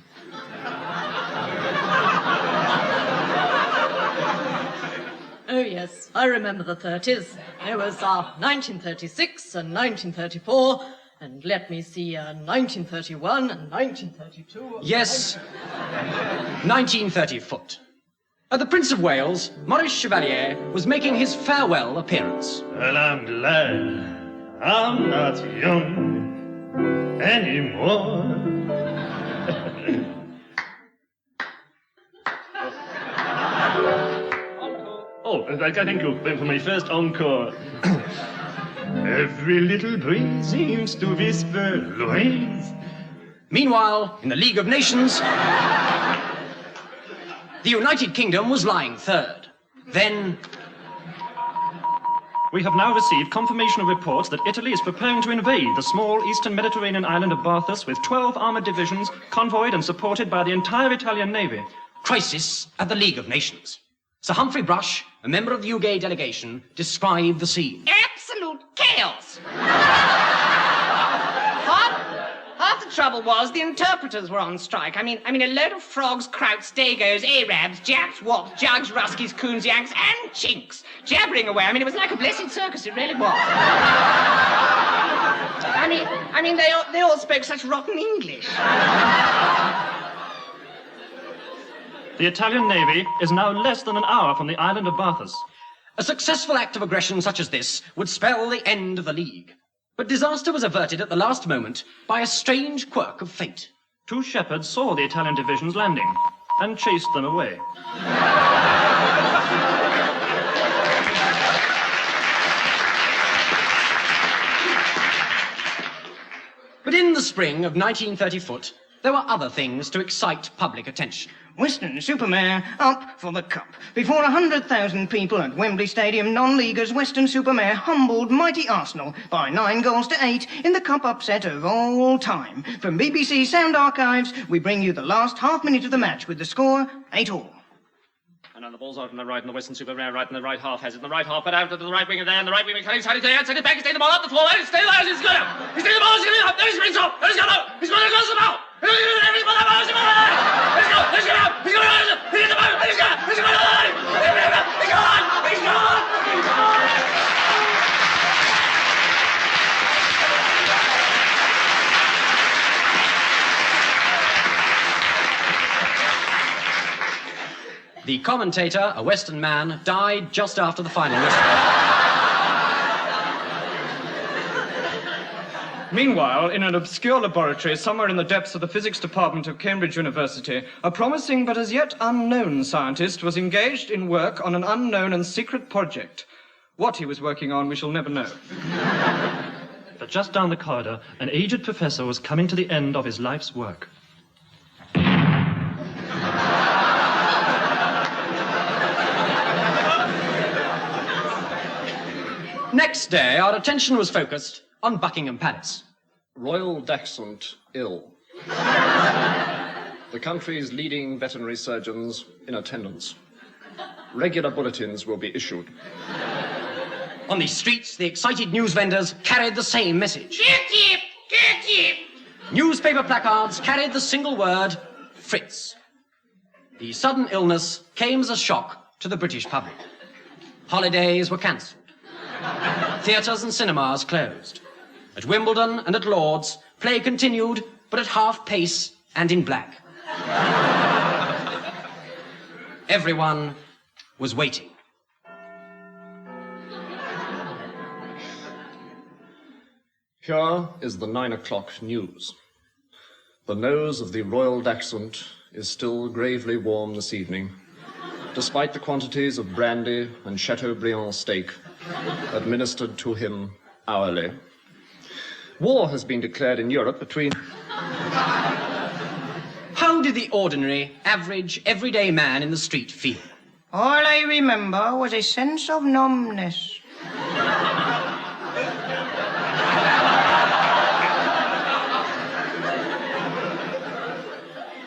Oh, yes, I remember the 30s. There was 1936 and 1934, and let me see, 1931 and 1932. Yes, 1930 foot. At the Prince of Wales, Maurice Chevalier was making his farewell appearance. Well, I'm glad I'm not young anymore. Thank you for my first encore. Every little breeze seems to whisper Louise. Meanwhile, in the League of Nations, the United Kingdom was lying third. Then... We have now received confirmation of reports that Italy is preparing to invade the small eastern Mediterranean island of Barthus with 12 armoured divisions, convoyed and supported by the entire Italian Navy. Crisis at the League of Nations. Sir Humphrey Brush, a member of the UK delegation, described the scene. Absolute chaos! Half the trouble was the interpreters were on strike. I mean, a load of frogs, krauts, dagos, Arabs, Japs, wops, jugs, ruskies, coons, yanks, and chinks jabbering away. I mean, it was like a blessed circus, it really was. I mean, they all spoke such rotten English. The Italian Navy is now less than an hour from the island of Barthus. A successful act of aggression such as this would spell the end of the League. But disaster was averted at the last moment by a strange quirk of fate. 2 shepherds saw the Italian divisions landing and chased them away. But in the spring of 1930 foot, there were other things to excite public attention. Western Supermare up for the cup. Before 100,000 people at Wembley Stadium, non-leaguers Western Supermare humbled mighty Arsenal by 9-8 in the cup upset of all time. From BBC Sound Archives, we bring you the last half-minute of the match with the score 8-all. And now the ball's out on the right, and the Western Supermare right in the right half has it in the right half, but out to the right wing of there, and the right wing cutting side of the outside, back, he's taking the ball up the floor, he's staying there, he's going up, he's taking the ball, he's going up, there he springs up, there he's going up, he's going to close the ball, he's going to he's going up, he's going up, he's going up, he's going up, he's going up, he's going up, he's going up, he's going up, he's going up. The commentator, a Western man, died just after the final whistle. Meanwhile, in an obscure laboratory somewhere in the depths of the physics department of Cambridge University, a promising but as yet unknown scientist was engaged in work on an unknown and secret project. What he was working on, we shall never know. But just down the corridor, an aged professor was coming to the end of his life's work. Next day, our attention was focused on Buckingham Palace. Royal Dachshund ill. The country's leading veterinary surgeons in attendance. Regular bulletins will be issued. On the streets, the excited news vendors carried the same message. Get him! Get him! Newspaper placards carried the single word, Fritz. The sudden illness came as a shock to the British public. Holidays were cancelled. Theatres and cinemas closed. At Wimbledon and at Lord's, play continued, but at half pace and in black. Everyone was waiting. Here is the 9 o'clock news. The nose of the royal dachshund is still gravely warm this evening, despite the quantities of brandy and Chateaubriand steak administered to him hourly. War has been declared in Europe between... How did the ordinary, average, everyday man in the street feel? All I remember was a sense of numbness.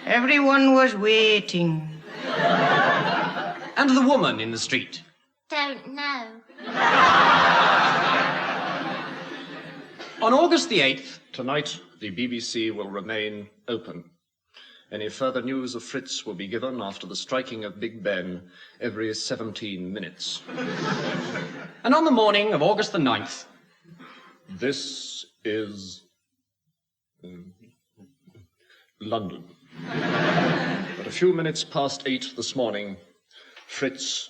Everyone was waiting. And the woman in the street? Don't know. On August the 8th... Tonight, the BBC will remain open. Any further news of Fritz will be given after the striking of Big Ben every 17 minutes. And on the morning of August the 9th... This is... London. At a few minutes past 8 this morning, Fritz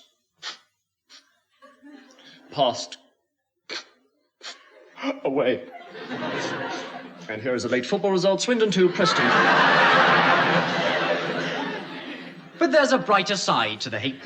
passed away. And here is the late football result, Swindon 2, Preston. But there's a brighter side to the hate.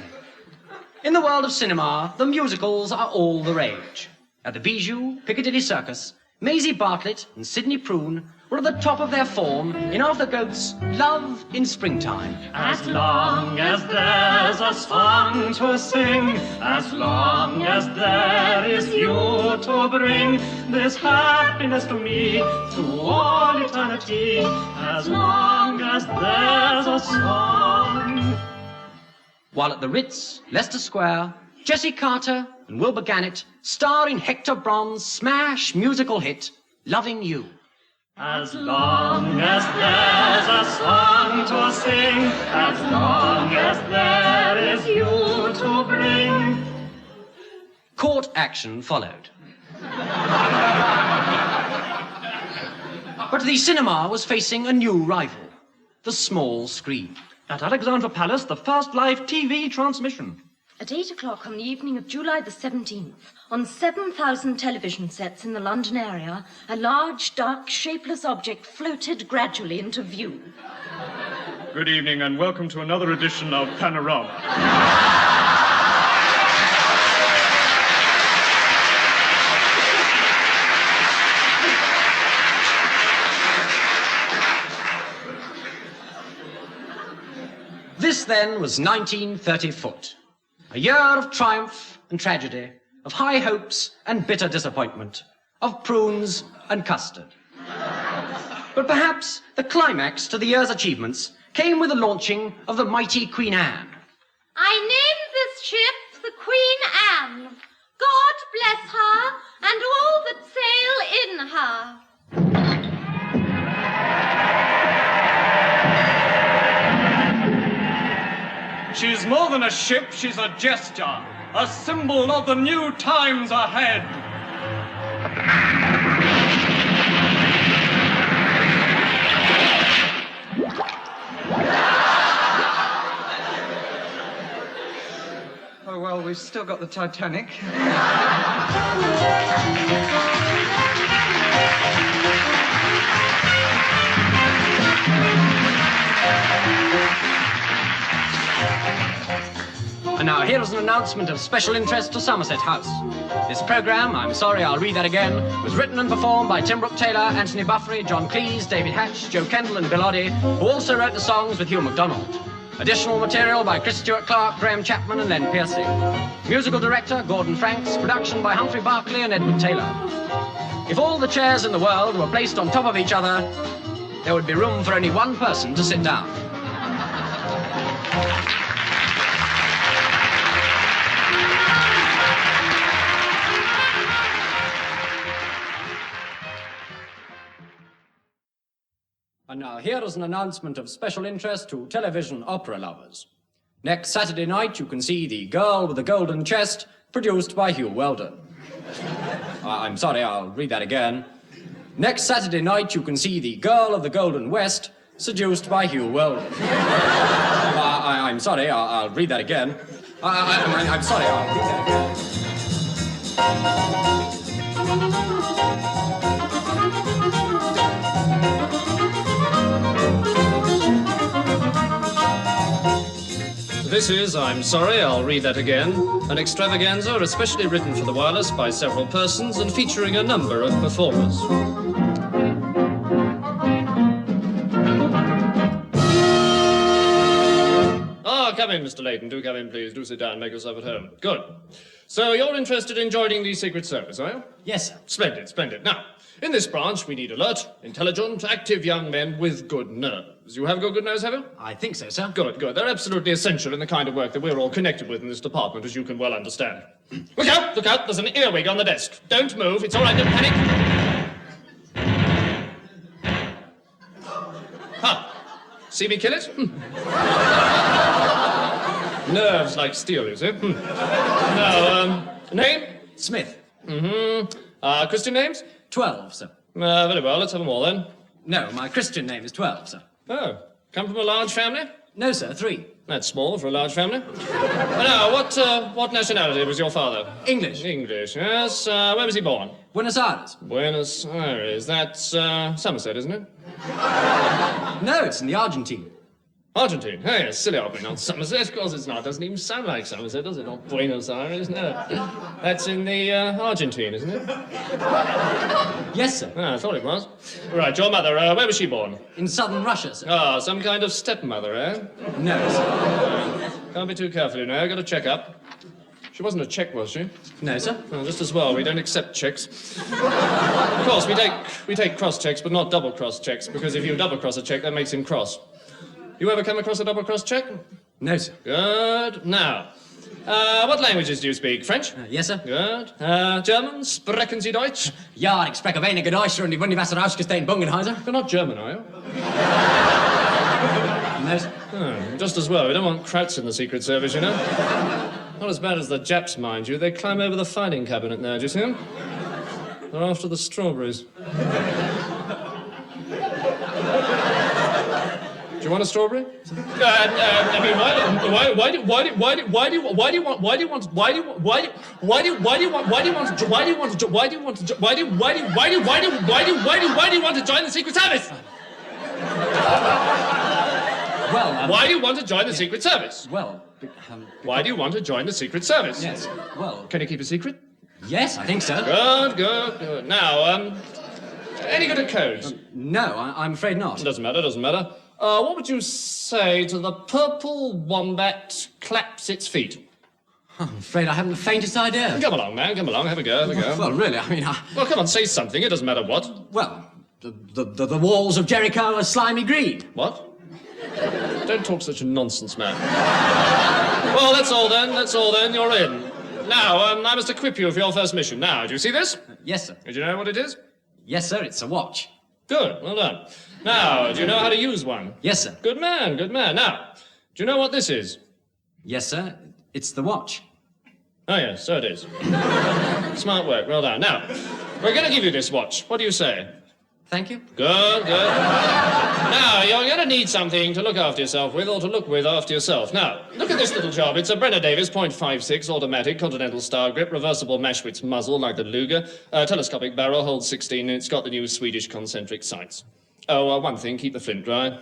In the world of cinema, the musicals are all the rage. At the Bijou, Piccadilly Circus, Maisie Bartlett and Sidney Prune were at the top of their form in Arthur Goat's Love in Springtime. As long as there's a song to sing, as long as there is you to bring this happiness to me, to all eternity, as long as there's a song. While at the Ritz, Leicester Square, Jessie Carter and Wilbur Gannett star in Hector Brom's smash musical hit, Loving You. As long as there's a song to sing, as long as there is you to bring. Court action followed. But the cinema was facing a new rival, the small screen. At Alexandra Palace, the first live TV transmission. At 8 o'clock on the evening of July the 17th, on 7,000 television sets in the London area, a large, dark, shapeless object floated gradually into view. Good evening and welcome to another edition of Panorama. This then was 1930 a year of triumph and tragedy, of high hopes and bitter disappointment, of prunes and custard. But perhaps the climax to the year's achievements came with the launching of the mighty Queen Anne. I named this ship the Queen Anne. God bless her and all that sail in her. She's more than a ship, she's a gesture, a symbol of the new times ahead. Oh, well, we've still got the Titanic. And now here is an announcement of special interest to Somerset House. This programme, I'm sorry, I'll read that again, was written and performed by Tim Brooke-Taylor, Anthony Buffery, John Cleese, David Hatch, Joe Kendall and Bill Oddie, who also wrote the songs with Hugh MacDonald. Additional material by Chris Stewart Clark, Graham Chapman and Len Piercy. Musical director, Gordon Franks. Production by Humphrey Barclay and Edward Taylor. If all the chairs in the world were placed on top of each other, there would be room for only one person to sit down. And now here is an announcement of special interest to television opera lovers. Next Saturday night you can see The Girl with the Golden Chest, produced by Hugh Weldon. I'm sorry, I'll read that again. Next Saturday night you can see The Girl of the Golden West, seduced by Hugh Weldon. I'm sorry, I'll read that again. I'm sorry, I'll read that again. This is, I'm sorry, I'll read that again, an extravaganza especially written for the wireless by several persons and featuring a number of performers. Oh, come in, Mr. Layton. Do come in, please. Do sit down. Make yourself at home. Good. So you're interested in joining the Secret Service, are you? Yes, sir. Splendid, splendid. Now, in this branch, we need alert, intelligent, active young men with good nerves. You have got good nerves, have you? I think so, sir. Good, good. They're absolutely essential in the kind of work that we're all connected with in this department, as you can well understand. Look out! Look out! There's an earwig on the desk. Don't move. It's all right. Don't panic. Huh. See me kill it? Nerves like steel, you see. Now, name? Smith. Mm-hmm. Christian names? 12, sir. Very well. Let's have them all, then. No, my Christian name is 12, sir. Oh. Come from a large family? No, sir, 3. That's small for a large family. Now, what nationality was your father? English. English, yes. Where was he born? Buenos Aires. Buenos Aires. That's Somerset, isn't it? No, it's in the Argentine. Argentine. Oh, yes, silly old not Somerset. Of course it's not. Doesn't even sound like Somerset, does it? Not Buenos Aires, no. That's in the Argentine, isn't it? Yes, sir. Ah, I thought it was. Right, your mother, where was she born? In southern Russia, sir. Ah, some kind of stepmother, eh? No, sir. Can't be too careful, you know. Got to check up. She wasn't a Czech, was she? No, sir. Oh, just as well. We don't accept checks. Of course, we take cross checks, but not double cross checks, because if you double cross a check, that makes him cross. You ever come across a double cross check? No, sir. Good. Now, what languages do you speak? French? Yes, sir. Good. German? Sprechen Sie Deutsch? Ja, ich spreche wenige Deutsch und ich bin Wasser ausgestehen Bungenheiser. You're not German, are you? No, sir. Oh, just as well. We don't want Krauts in the Secret Service, you know. Not as bad as the Japs, mind you. They climb over the filing cabinet now, do you see them? They're after the strawberries. Do you want a strawberry? I mean, why do you want to join the Secret Service? Well, why do you want to join the Secret Service? Well, why do you want to join the Secret Service? Yes. Well, can you keep a secret? Yes, I think so. Good, good, good. Now, any good at codes? No, I'm afraid not. Doesn't matter, doesn't matter. What would you say to the purple wombat claps its feet? I'm afraid I haven't the faintest idea. Come along, man, come along, have a go, have a go. Well, really, I mean, Well, come on, say something, it doesn't matter what. Well, the walls of Jericho are slimy green. What? Don't talk such nonsense, man. Well, that's all then, you're in. Now, I must equip you for your first mission. Now, do you see this? Yes, sir. Do you know what it is? Yes, sir, it's a watch. Good, well done. Now, do you know how to use one? Yes, sir. Good man, good man. Now, do you know what this is? Yes, sir, it's the watch. Oh, yes, so it is. Smart work, well done. Now, we're going to give you this watch. What do you say? Thank you. Good, good. Now, you're going to need something to look after yourself with or to look with after yourself. Now, look at this little job. It's a Brenner Davis .56 automatic continental star grip, reversible Maschwitz muzzle like the Luger, telescopic barrel, holds 16, and it's got the new Swedish concentric sights. Oh, one thing, keep the flint dry.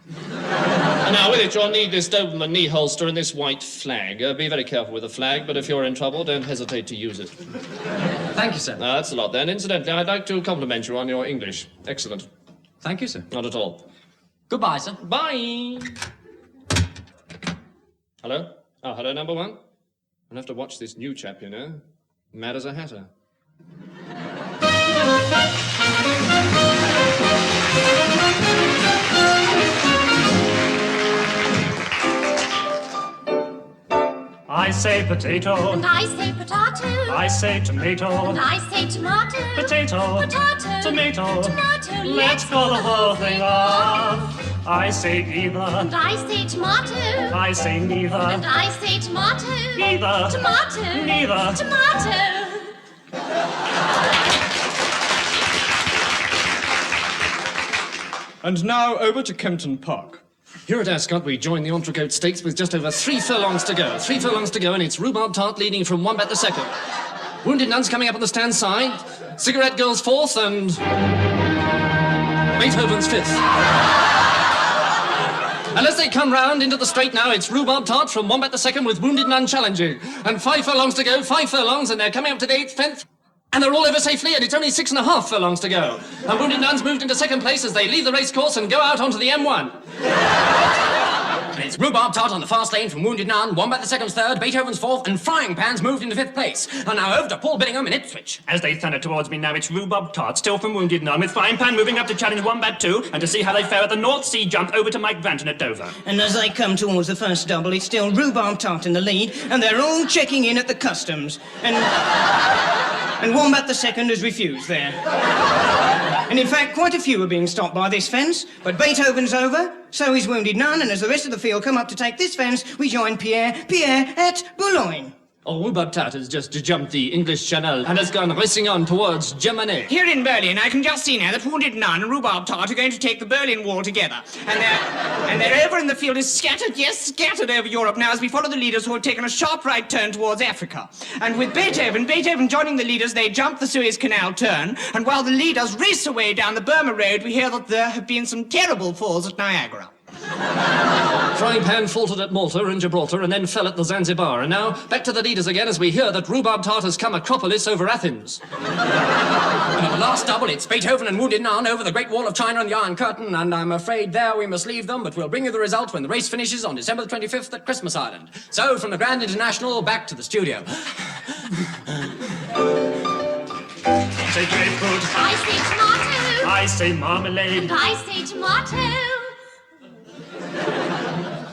And now, with it, you'll need this Doberman knee holster and this white flag. Be very careful with the flag, but if you're in trouble, don't hesitate to use it. Thank you, sir. That's a lot, then. Incidentally, I'd like to compliment you on your English. Excellent. Thank you, sir. Not at all. Goodbye, sir. Bye! Hello? Oh, hello, number one. I'll have to watch this new chap, you know. Mad as a hatter. I say potato. And I say potato. I say tomato. And I say tomato. Potato. Potato. Tomato. Tomato. Let's call the whole thing off. I say either. And I say tomato. I say neither. And I say tomato. Neither. Tomato. Neither. Tomato. And now over to Kempton Park. Here at Ascot, we join the Entrecote Stakes with just over 3 furlongs to go. 3 furlongs to go, and it's Rhubarb Tart leading from Wombat the second. Wounded Nuns coming up on the stand side. Cigarette Girls fourth, and Beethoven's fifth. And as they come round into the straight now, it's rhubarb tart from Wombat the Second with Wounded Nun challenging. And 5 furlongs to go, 5 furlongs, and they're coming up to the 8th fence. And they're all over safely, and it's only 6.5 furlongs to go. And Wounded Nun's moved into second place as they leave the race course and go out onto the M1. And it's rhubarb tart on the fast lane from Wounded Nun, Wombat the Second's third, Beethoven's fourth, and Frying Pan's moved into 5th place. And now over to Paul Billingham in Ipswich. As they thunder towards me now, it's rhubarb tart, still from Wounded Nun, with Frying Pan moving up to challenge Wombat 2, and to see how they fare at the North Sea jump over to Mike Branton at Dover. And as I come towards the first double, it's still rhubarb tart in the lead, and they're all checking in at the customs. And Wombat the Second has refused there. And in fact, quite a few are being stopped by this fence, but Beethoven's over, so is Wounded Nun, and as the rest of the field come up to take this fence, we join Pierre at Boulogne. Oh, rhubarb tart has just jumped the English Channel and has gone racing on towards Germany. Here in Berlin, I can just see now that Wounded Nun and Rhubarb Tart are going to take the Berlin Wall together. And they're over in the field is scattered, yes, scattered over Europe now as we follow the leaders who have taken a sharp right turn towards Africa. And with Beethoven joining the leaders, they jump the Suez Canal turn, and while the leaders race away down the Burma Road, we hear that there have been some terrible falls at Niagara. Frying Pan faltered at Malta and Gibraltar and then fell at the Zanzibar. And now, back to the leaders again as we hear that rhubarb tart has come Acropolis over Athens. And at the last double, it's Beethoven and Wounded Nun over the Great Wall of China and the Iron Curtain, and I'm afraid there we must leave them, but we'll bring you the result when the race finishes on December the 25th at Christmas Island. So, from the Grand International, back to the studio. Say grapefruit. I say tomato. I say marmalade. And I say tomato.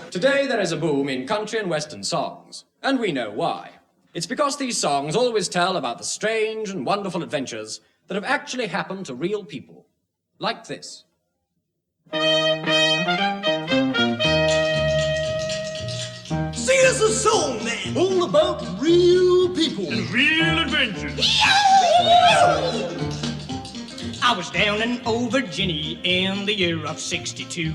Today there is a boom in country and western songs, and we know why. It's because these songs always tell about the strange and wonderful adventures that have actually happened to real people. Like this. Sing us a song, then! All about real people. And real adventures. I was down in Old Virginia in the year of 62.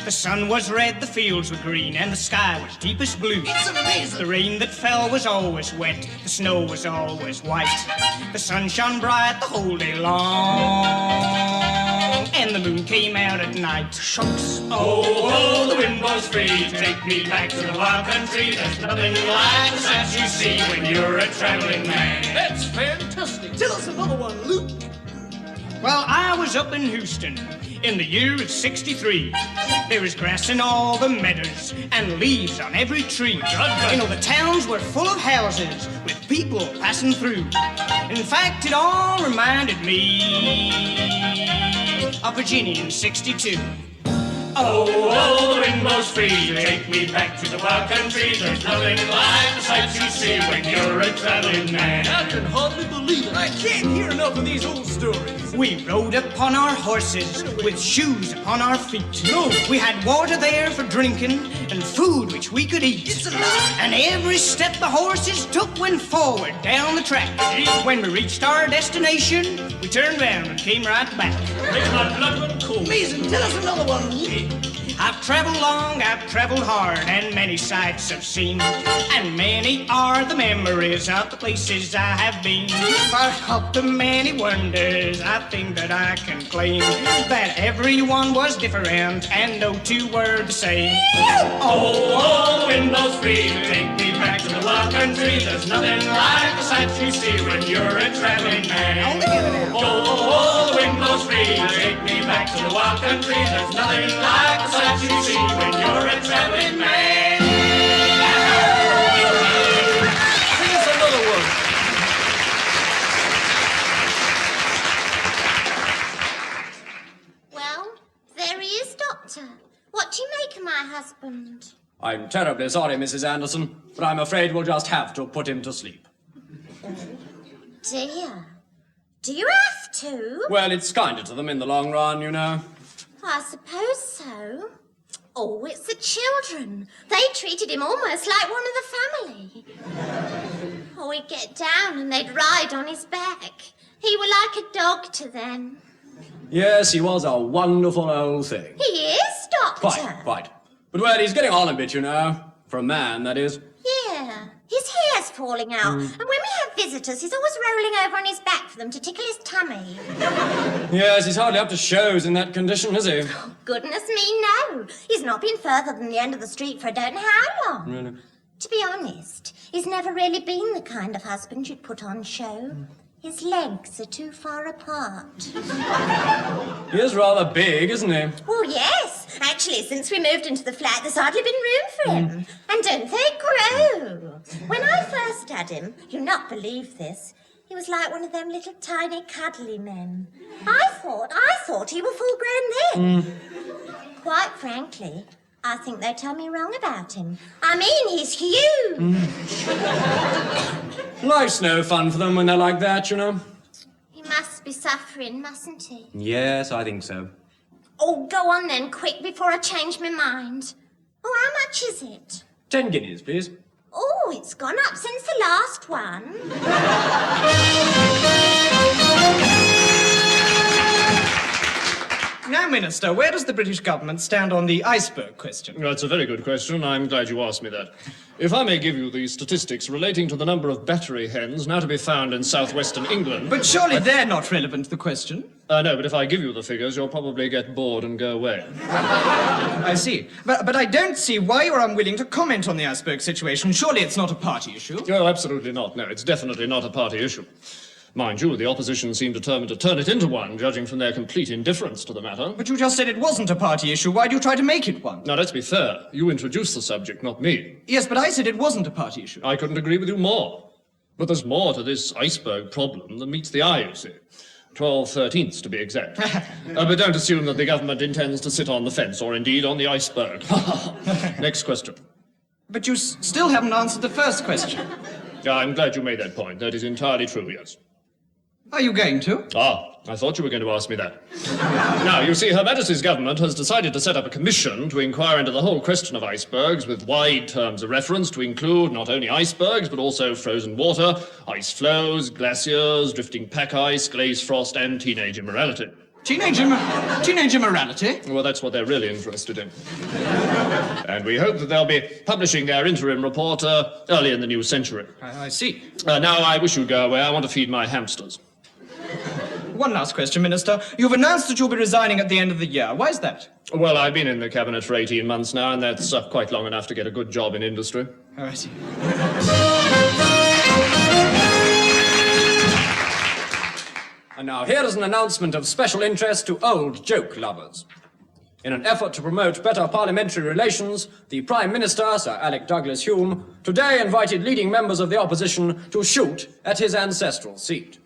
The sun was red, the fields were green, and the sky was deepest blue. It's amazing! The rain that fell was always wet, the snow was always white. The sun shone bright the whole day long, and the moon came out at night. Shucks. Oh, the wind blows free, take me back to the wild country. There's nothing like the sights you see when you're a traveling man. That's fantastic. Tell us another one, Luke. Well, I was up in Houston in the year of 63. There was grass in all the meadows and leaves on every tree. You know, the towns were full of houses with people passing through. In fact, it all reminded me of Virginia in 62. Oh, the wind blows free, take me back to the wild country. There's nothing like the sights you see when you're a traveling man. I can hardly believe it. I can't hear enough of these old stories. We rode upon our horses with shoes upon our feet. We had water there for drinking and food which we could eat. It's alive! And every step the horses took went forward down the track. When we reached our destination, we turned round and came right back. Makes my blood run cold. Amazing. Tell us another one, Luke. I've traveled long, I've traveled hard, and many sights I've seen. And many are the memories of the places I have been. But of the many wonders, I think that I can claim that everyone was different and no two were the same. Oh, the wind blows free, take me back to the wild country. There's nothing like the sights you see when you're a traveling man. Oh, the wind blows free, take me back to the wild country. There's nothing like the sights you see when you're a traveling man. Sing us another one. Well, there he is, Doctor. What do you make of my husband? I'm terribly sorry, Mrs. Anderson, but I'm afraid we'll just have to put him to sleep. Dear. Do you have to? Well, it's kinder to them in the long run, you know. I suppose so. Oh, it's the children. They treated him almost like one of the family. Oh, he'd get down and they'd ride on his back. He were like a dog to them. Yes, he was a wonderful old thing. He is, Doctor. Quite. But, well, he's getting on a bit, you know. For a man, that is. Yeah. His hair's falling out. And when we have visitors, he's always rolling over on his back for them to tickle his tummy. Yes, he's hardly up to shows in that condition, is he? Goodness me, no. He's not been further than the end of the street for I don't know how long. Really? To be honest, he's never really been the kind of husband you'd put on show. His legs are too far apart. He is rather big, isn't he? Oh, yes. Actually, since we moved into the flat, there's hardly been room for him. And don't they grow? When I first had him, you'll not believe this, he was like one of them little tiny cuddly men. I thought he were full grown then. Quite frankly, I think they tell me wrong about him. I mean, he's huge. Life's no fun for them when they're like that, you know. He must be suffering, mustn't he? Yes, I think so. Oh, go on then, quick, before I change my mind. Oh, how much is it? 10 guineas, please. Oh, it's gone up since the last one. Now, Minister, where does the British government stand on the iceberg question? That's a very good question. I'm glad you asked me that. If I may give you the statistics relating to the number of battery hens now to be found in southwestern England... But surely they're not relevant to the question. No, but if I give you the figures, you'll probably get bored and go away. I see. But I don't see why you're unwilling to comment on the iceberg situation. Surely it's not a party issue. Oh, absolutely not. No, it's definitely not a party issue. Mind you, the opposition seem determined to turn it into one, judging from their complete indifference to the matter. But you just said it wasn't a party issue. Why do you try to make it one? Now, let's be fair. You introduced the subject, not me. Yes, but I said it wasn't a party issue. I couldn't agree with you more. But there's more to this iceberg problem than meets the eye, you see. 12/13 to be exact. But don't assume that the government intends to sit on the fence, or indeed on the iceberg. Next question. But you still haven't answered the first question. I'm glad you made that point. That is entirely true, yes. Are you going to? I thought you were going to ask me that. Now, you see, Her Majesty's government has decided to set up a commission to inquire into the whole question of icebergs with wide terms of reference to include not only icebergs, but also frozen water, ice flows, glaciers, drifting pack ice, glaze frost, and teenage immorality. Teenage immorality? Well, that's what they're really interested in. And we hope that they'll be publishing their interim report early in the new century. I see. Now, I wish you'd go away. I want to feed my hamsters. One last question, Minister. You've announced that you'll be resigning at the end of the year. Why is that? Well, I've been in the cabinet for 18 months now, and that's quite long enough to get a good job in industry. Oh, I see. And now here is an announcement of special interest to old joke lovers. In an effort to promote better parliamentary relations, the Prime Minister, Sir Alec Douglas Hume, today invited leading members of the opposition to shoot at his ancestral seat.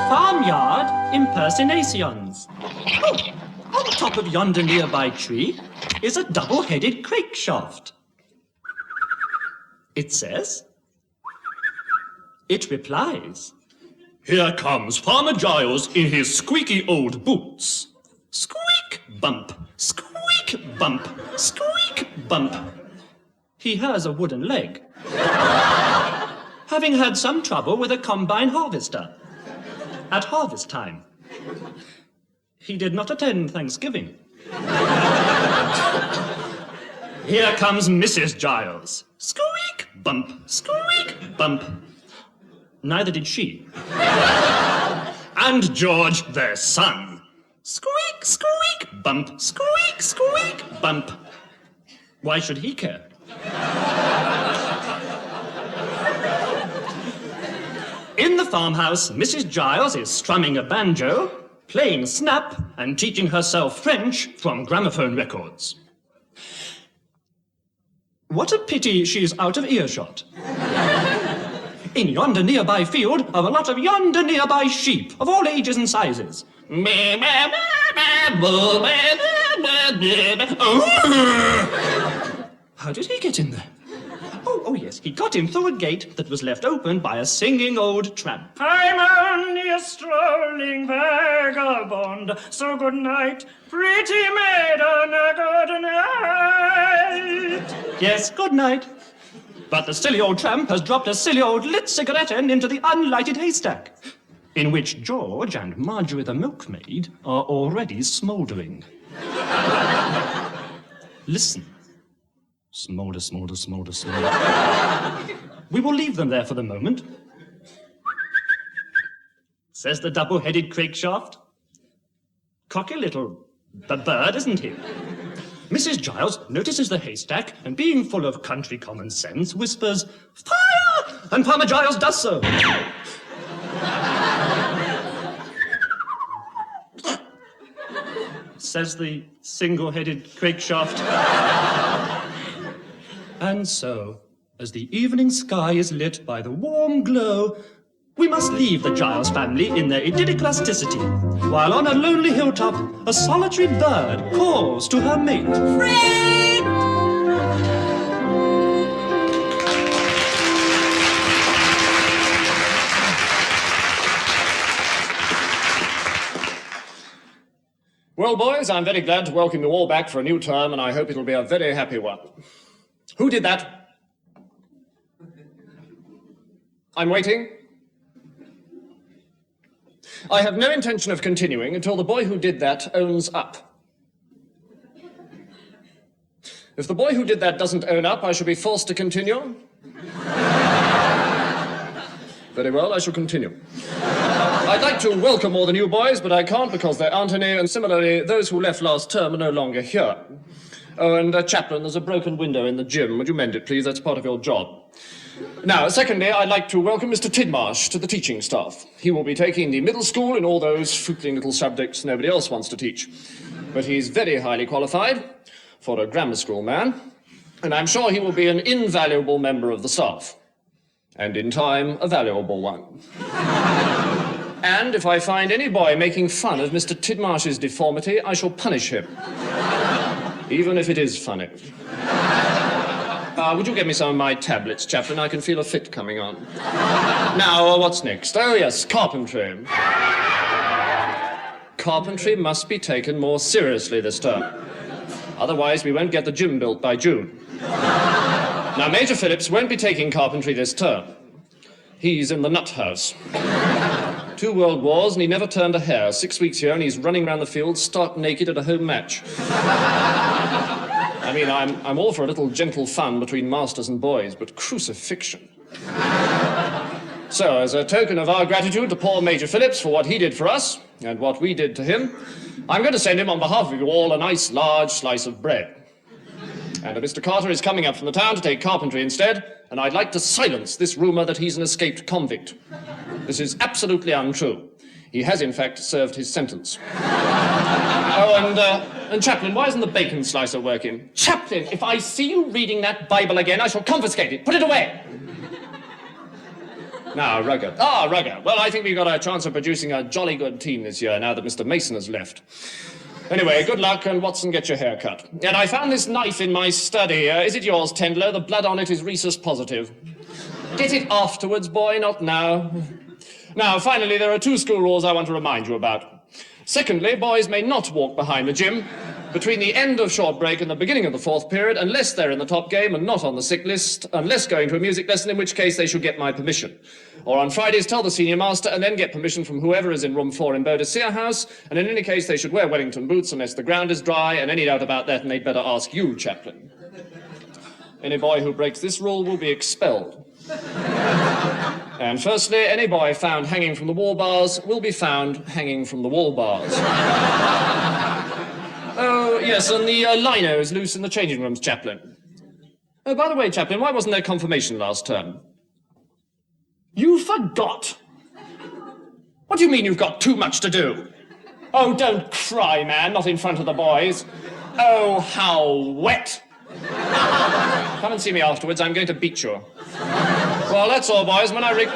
Farmyard impersonations. Oh, on top of yonder nearby tree is a double-headed crake shaft. It says... It replies... Here comes Farmer Giles in his squeaky old boots. Squeak, bump, squeak, bump, squeak, bump. He has a wooden leg. Having had some trouble with a combine harvester. At harvest time. He did not attend Thanksgiving. Here comes Mrs. Giles. Squeak, bump, squeak, bump. Neither did she. And George, their son. Squeak, squeak, bump, squeak, squeak, bump. Why should he care? In the farmhouse, Mrs. Giles is strumming a banjo, playing snap, and teaching herself French from gramophone records. What a pity she's out of earshot. In yonder nearby field are a lot of yonder nearby sheep of all ages and sizes. How did he get in there? Oh, yes, he got in through a gate that was left open by a singing old tramp. I'm only a strolling vagabond, so good night, pretty maiden, good night. Yes, good night. But the silly old tramp has dropped a silly old lit cigarette end into the unlighted haystack. in which George and Marjorie the milkmaid are already smouldering. Listen. Smoulder, smoulder, smoulder, smoulder. We will leave them there for the moment. Says the double-headed crakeshaft. Cocky little bird, isn't he? Mrs. Giles notices the haystack and, being full of country common sense, whispers, "Fire!" And Farmer Giles does so. Says the single-headed crakeshaft. And so, as the evening sky is lit by the warm glow, we must leave the Giles family in their idyllic rusticity, while on a lonely hilltop, a solitary bird calls to her mate. Fred! Well, boys, I'm very glad to welcome you all back for a new term, and I hope it'll be a very happy one. Who did that? I'm waiting. I have no intention of continuing until the boy who did that owns up. If the boy who did that doesn't own up, I shall be forced to continue. Very well, I shall continue. I'd like to welcome all the new boys, but I can't because there aren't any, and similarly, those who left last term are no longer here. Oh, and Chaplain, there's a broken window in the gym. Would you mend it, please? That's part of your job. Now, secondly, I'd like to welcome Mr. Tidmarsh to the teaching staff. He will be taking the middle school in all those fruitling little subjects nobody else wants to teach. But he's very highly qualified for a grammar school man, and I'm sure he will be an invaluable member of the staff. And in time, a valuable one. And if I find any boy making fun of Mr. Tidmarsh's deformity, I shall punish him. Even if it is funny. Would you get me some of my tablets, Chaplain? I can feel a fit coming on. Now, what's next? Oh, yes, carpentry. Carpentry must be taken more seriously this term. Otherwise, we won't get the gym built by June. Now, Major Phillips won't be taking carpentry this term. He's in the nut house. 2 world wars, and he never turned a hair. 6 weeks here, and he's running around the field stark naked at a home match. I mean, I'm all for a little gentle fun between masters and boys, but crucifixion. So, as a token of our gratitude to poor Major Phillips for what he did for us, and what we did to him, I'm going to send him on behalf of you all a nice large slice of bread. And Mr. Carter is coming up from the town to take carpentry instead, and I'd like to silence this rumour that he's an escaped convict. This is absolutely untrue. He has, in fact, served his sentence. Oh, and Chaplain, why isn't the bacon slicer working? Chaplain, if I see you reading that Bible again, I shall confiscate it. Put it away. Now, Rugger. Rugger. Well, I think we've got a chance of producing a jolly good team this year, now that Mr. Mason has left. Anyway, good luck, and Watson, get your hair cut. And I found this knife in my study. Is it yours, Tendler? The blood on it is rhesus positive. Get it afterwards, boy, not now. Now, finally, there are 2 school rules I want to remind you about. Secondly, boys may not walk behind the gym between the end of short break and the beginning of the 4th period unless they're in the top game and not on the sick list, unless going to a music lesson, in which case they should get my permission. Or on Fridays, tell the senior master and then get permission from whoever is in room 4 in Bodicea House, and in any case they should wear Wellington boots unless the ground is dry, and any doubt about that and they'd better ask you, Chaplain. Any boy who breaks this rule will be expelled. And firstly, any boy found hanging from the wall bars will be found hanging from the wall bars. Oh, yes, and the lino is loose in the changing rooms, Chaplain. Oh, by the way, Chaplain, why wasn't there confirmation last term? You forgot? What do you mean you've got too much to do? Oh, don't cry, man, not in front of the boys. Oh, how wet. Come and see me afterwards, I'm going to beat you. Well, that's all, boys. When I ring...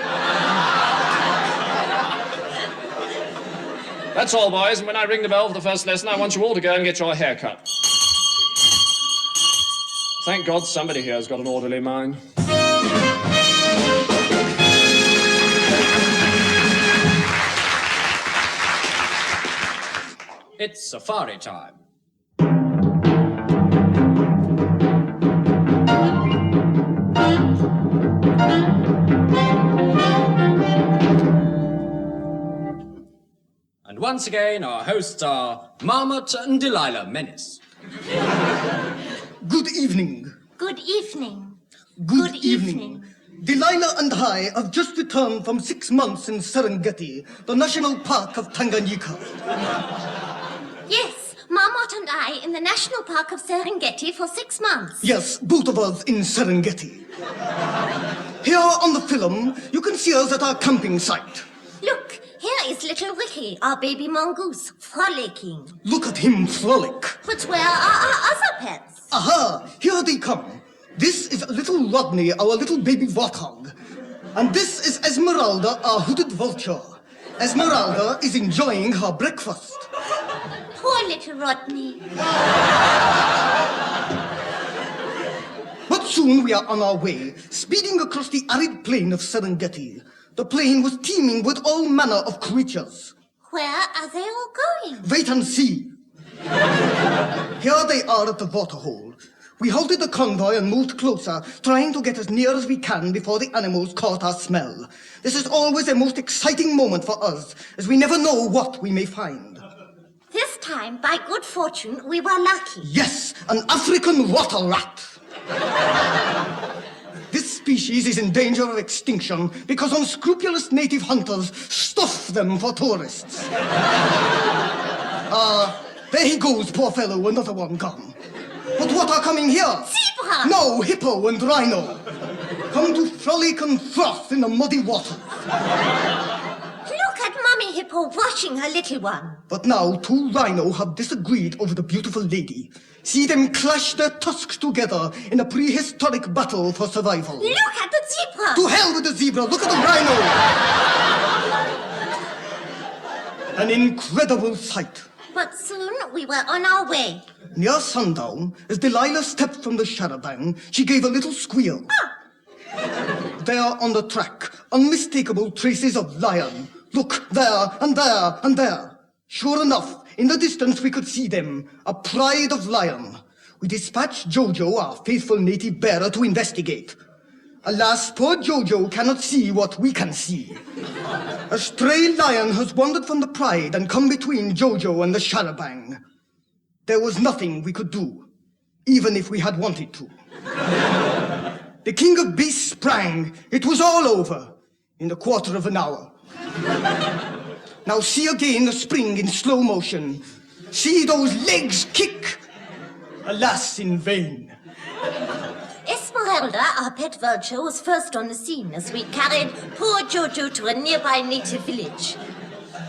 That's all, boys. And when I ring the bell for the first lesson, I want you all to go and get your hair cut. Thank God somebody here has got an orderly mind. It's safari time. once again, our hosts are Marmot and Delilah Menace. Good evening. Good evening. Good evening. Delilah and I have just returned from 6 months in Serengeti, the national park of Tanganyika. Yes, Marmot and I in the National Park of Serengeti for 6 months. Yes, both of us in Serengeti. Here on the film, you can see us at our camping site. Look, here is little Ricky, our baby mongoose, frolicking. Look at him frolic. But where are our other pets? Aha, here they come. This is little Rodney, our little baby warthog. And this is Esmeralda, our hooded vulture. Esmeralda is enjoying her breakfast. Poor little Rodney. But soon we are on our way, speeding across the arid plain of Serengeti. The plain was teeming with all manner of creatures. Where are they all going? Wait and see. Here they are at the waterhole. We halted the convoy and moved closer, trying to get as near as we can before the animals caught our smell. This is always a most exciting moment for us, as we never know what we may find. This time, by good fortune, we were lucky. Yes, an African water rat. This species is in danger of extinction because unscrupulous native hunters stuff them for tourists. There he goes, poor fellow, another one gone. But what are coming here? Zebra! No, hippo and rhino. Come to frolic and froth in the muddy water. Look at Mummy Hippo washing her little one. But now 2 rhino have disagreed over the beautiful lady. See them clash their tusks together in a prehistoric battle for survival. Look at the zebra! To hell with the zebra! Look at the rhino! An incredible sight. But soon we were on our way. Near sundown, as Delilah stepped from the charabanc, she gave a little squeal. There on the track, unmistakable traces of lion. Look, there, and there, and there. Sure enough, in the distance we could see them, a pride of lion. We dispatched Jojo, our faithful native bearer, to investigate. Alas, poor Jojo cannot see what we can see. A stray lion has wandered from the pride and come between Jojo and the charabanc. There was nothing we could do, even if we had wanted to. The king of beasts sprang. It was all over in a quarter of an hour. Now see again the spring in slow motion. See those legs kick. Alas, in vain. Esmeralda, our pet vulture, was first on the scene as we carried poor Jojo to a nearby native village.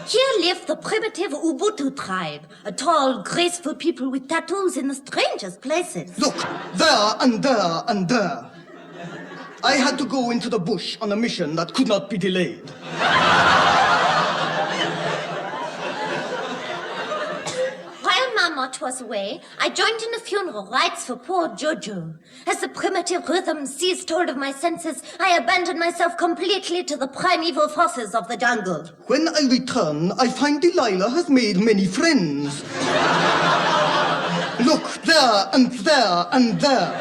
Here lived the primitive Ubuntu tribe, a tall, graceful people with tattoos in the strangest places. Look, there and there and there. I had to go into the bush on a mission that could not be delayed. While Marmot was away, I joined in the funeral rites for poor Jojo. As the primitive rhythm seized hold of my senses, I abandoned myself completely to the primeval forces of the jungle. When I return, I find Delilah has made many friends. Look, there and there and there.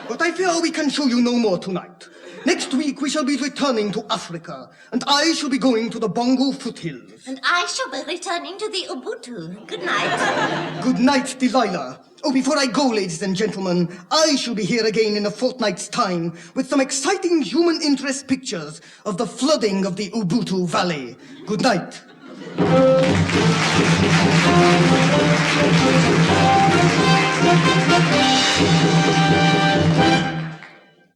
But I fear we can show you no more tonight. Next week we shall be returning to Africa, and I shall be going to the Bongo foothills. And I shall be returning to the Ubuntu. Good night. Good night, Delilah. Oh, before I go, ladies and gentlemen, I shall be here again in a fortnight's time with some exciting human interest pictures of the flooding of the Ubuntu Valley. Good night.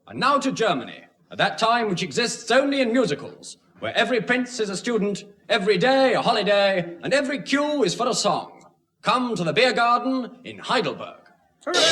And now to Germany, at that time which exists only in musicals, where every prince is a student, every day a holiday, and every cue is for a song. Come to the beer garden in Heidelberg. Drink,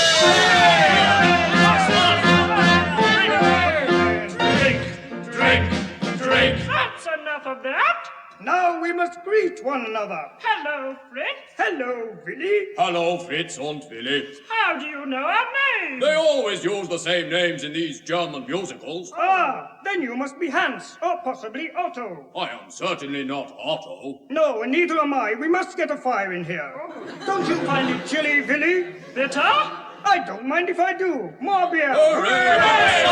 drink, drink. That's enough of that. Now we must greet one another. Hello, Fritz. Hello, Willy. Hello, Fritz and Willy. How do you know our names? They always use the same names in these German musicals. Ah, then you must be Hans, or possibly Otto. I am certainly not Otto. No, and neither am I. We must get a fire in here. Don't you find it chilly, Willy? Bitter? I don't mind if I do. More beer. Hooray!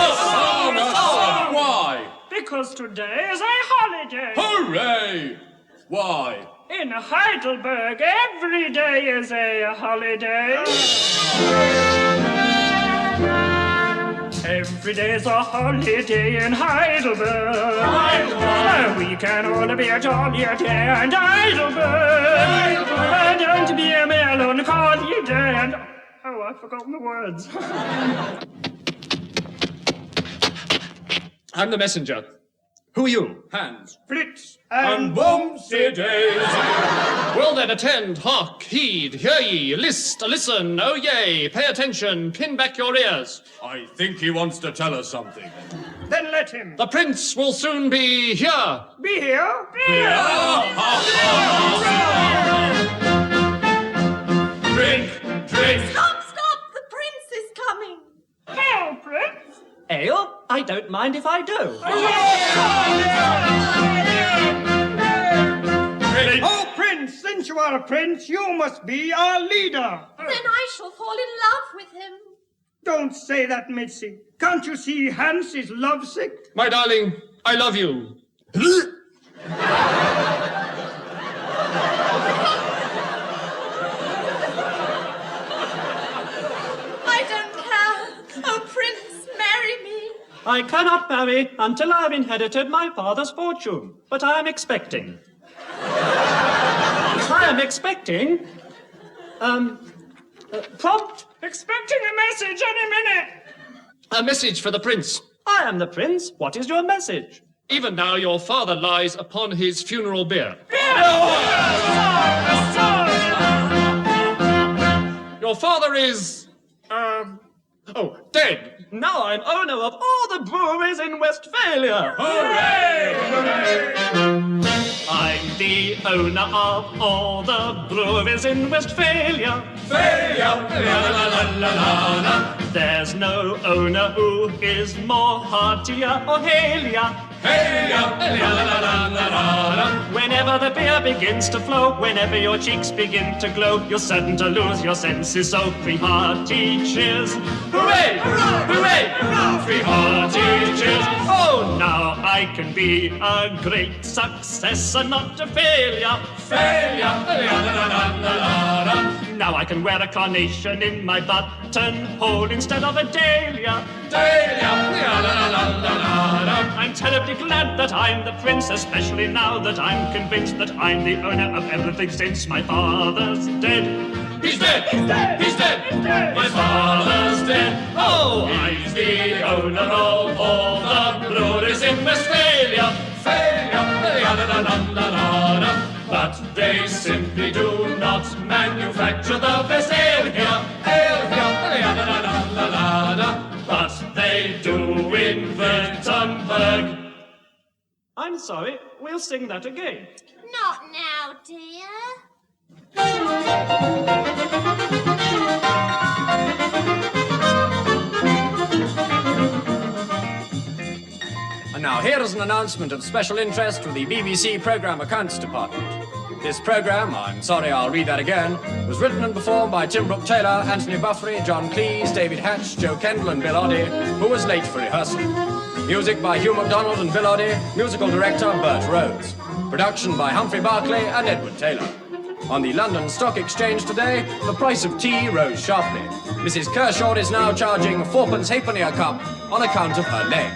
Why? Because today is a holiday. Hooray! Why? in Heidelberg, every day is a holiday. Every day is a holiday in Heidelberg. We can all be a jolly day and Heidelberg. Don't be a melancholy day and... Oh, I've forgotten the words. I'm the messenger. Who are you? Hands. Fritz and Bumsy Daisy. Well then, attend, hark, heed, hear ye, list, listen, oh yay, pay attention, pin back your ears. I think he wants to tell us something. Then let him. The prince will soon be here. Be here? Drink, drink. Stop! The prince is coming. Hail, prince. Ale? I don't mind if I do. Oh, prince, since you are a prince, you must be our leader. Then I shall fall in love with him. Don't say that, Mitzi. Can't you see Hans is lovesick? My darling, I love you. I don't care. Oh, prince, marry me. I cannot marry until I have inherited my father's fortune, but I am expecting. Prompt. Expecting a message any minute. A message for the prince. I am the prince. What is your message? Even now your father lies upon his funeral bier. Your father is... dead. Now I'm owner of all the breweries in Westphalia. Hooray! Hooray! I'm the owner of all the breweries in Westphalia. There's no owner who is more heartier or hailier. Whenever the beer begins to flow, whenever your cheeks begin to glow, you're certain to lose your senses. So free hearty cheers. Hooray! Hooray! Free hearty cheers. Oh, now I can be a great success and not a failure. Now I can wear a carnation in my buttonhole instead of a dahlia. I'm terribly glad that I'm the prince, especially now that I'm convinced that I'm the owner of everything since my father's dead. He's dead! He's dead! He's dead! He's dead! My father's dead. Oh, I'm the owner of all the breweries in Westphalia. But they simply do not manufacture the best ale here. But they do in Württemberg. I'm sorry, we'll sing that again. Not now, dear. And now here is an announcement of special interest to the BBC Programme Accounts Department. This programme, I'm sorry I'll read that again, was written and performed by Tim Brooke-Taylor, Anthony Buffery, John Cleese, David Hatch, Joe Kendall and Bill Oddie, who was late for rehearsal. Music by Hugh MacDonald and Bill Oddie, musical director Bert Rhodes. Production by Humphrey Barclay and Edward Taylor. On the London Stock Exchange today, the price of tea rose sharply. Mrs. Kershaw is now charging 4 halfpenny a cup on account of her leg.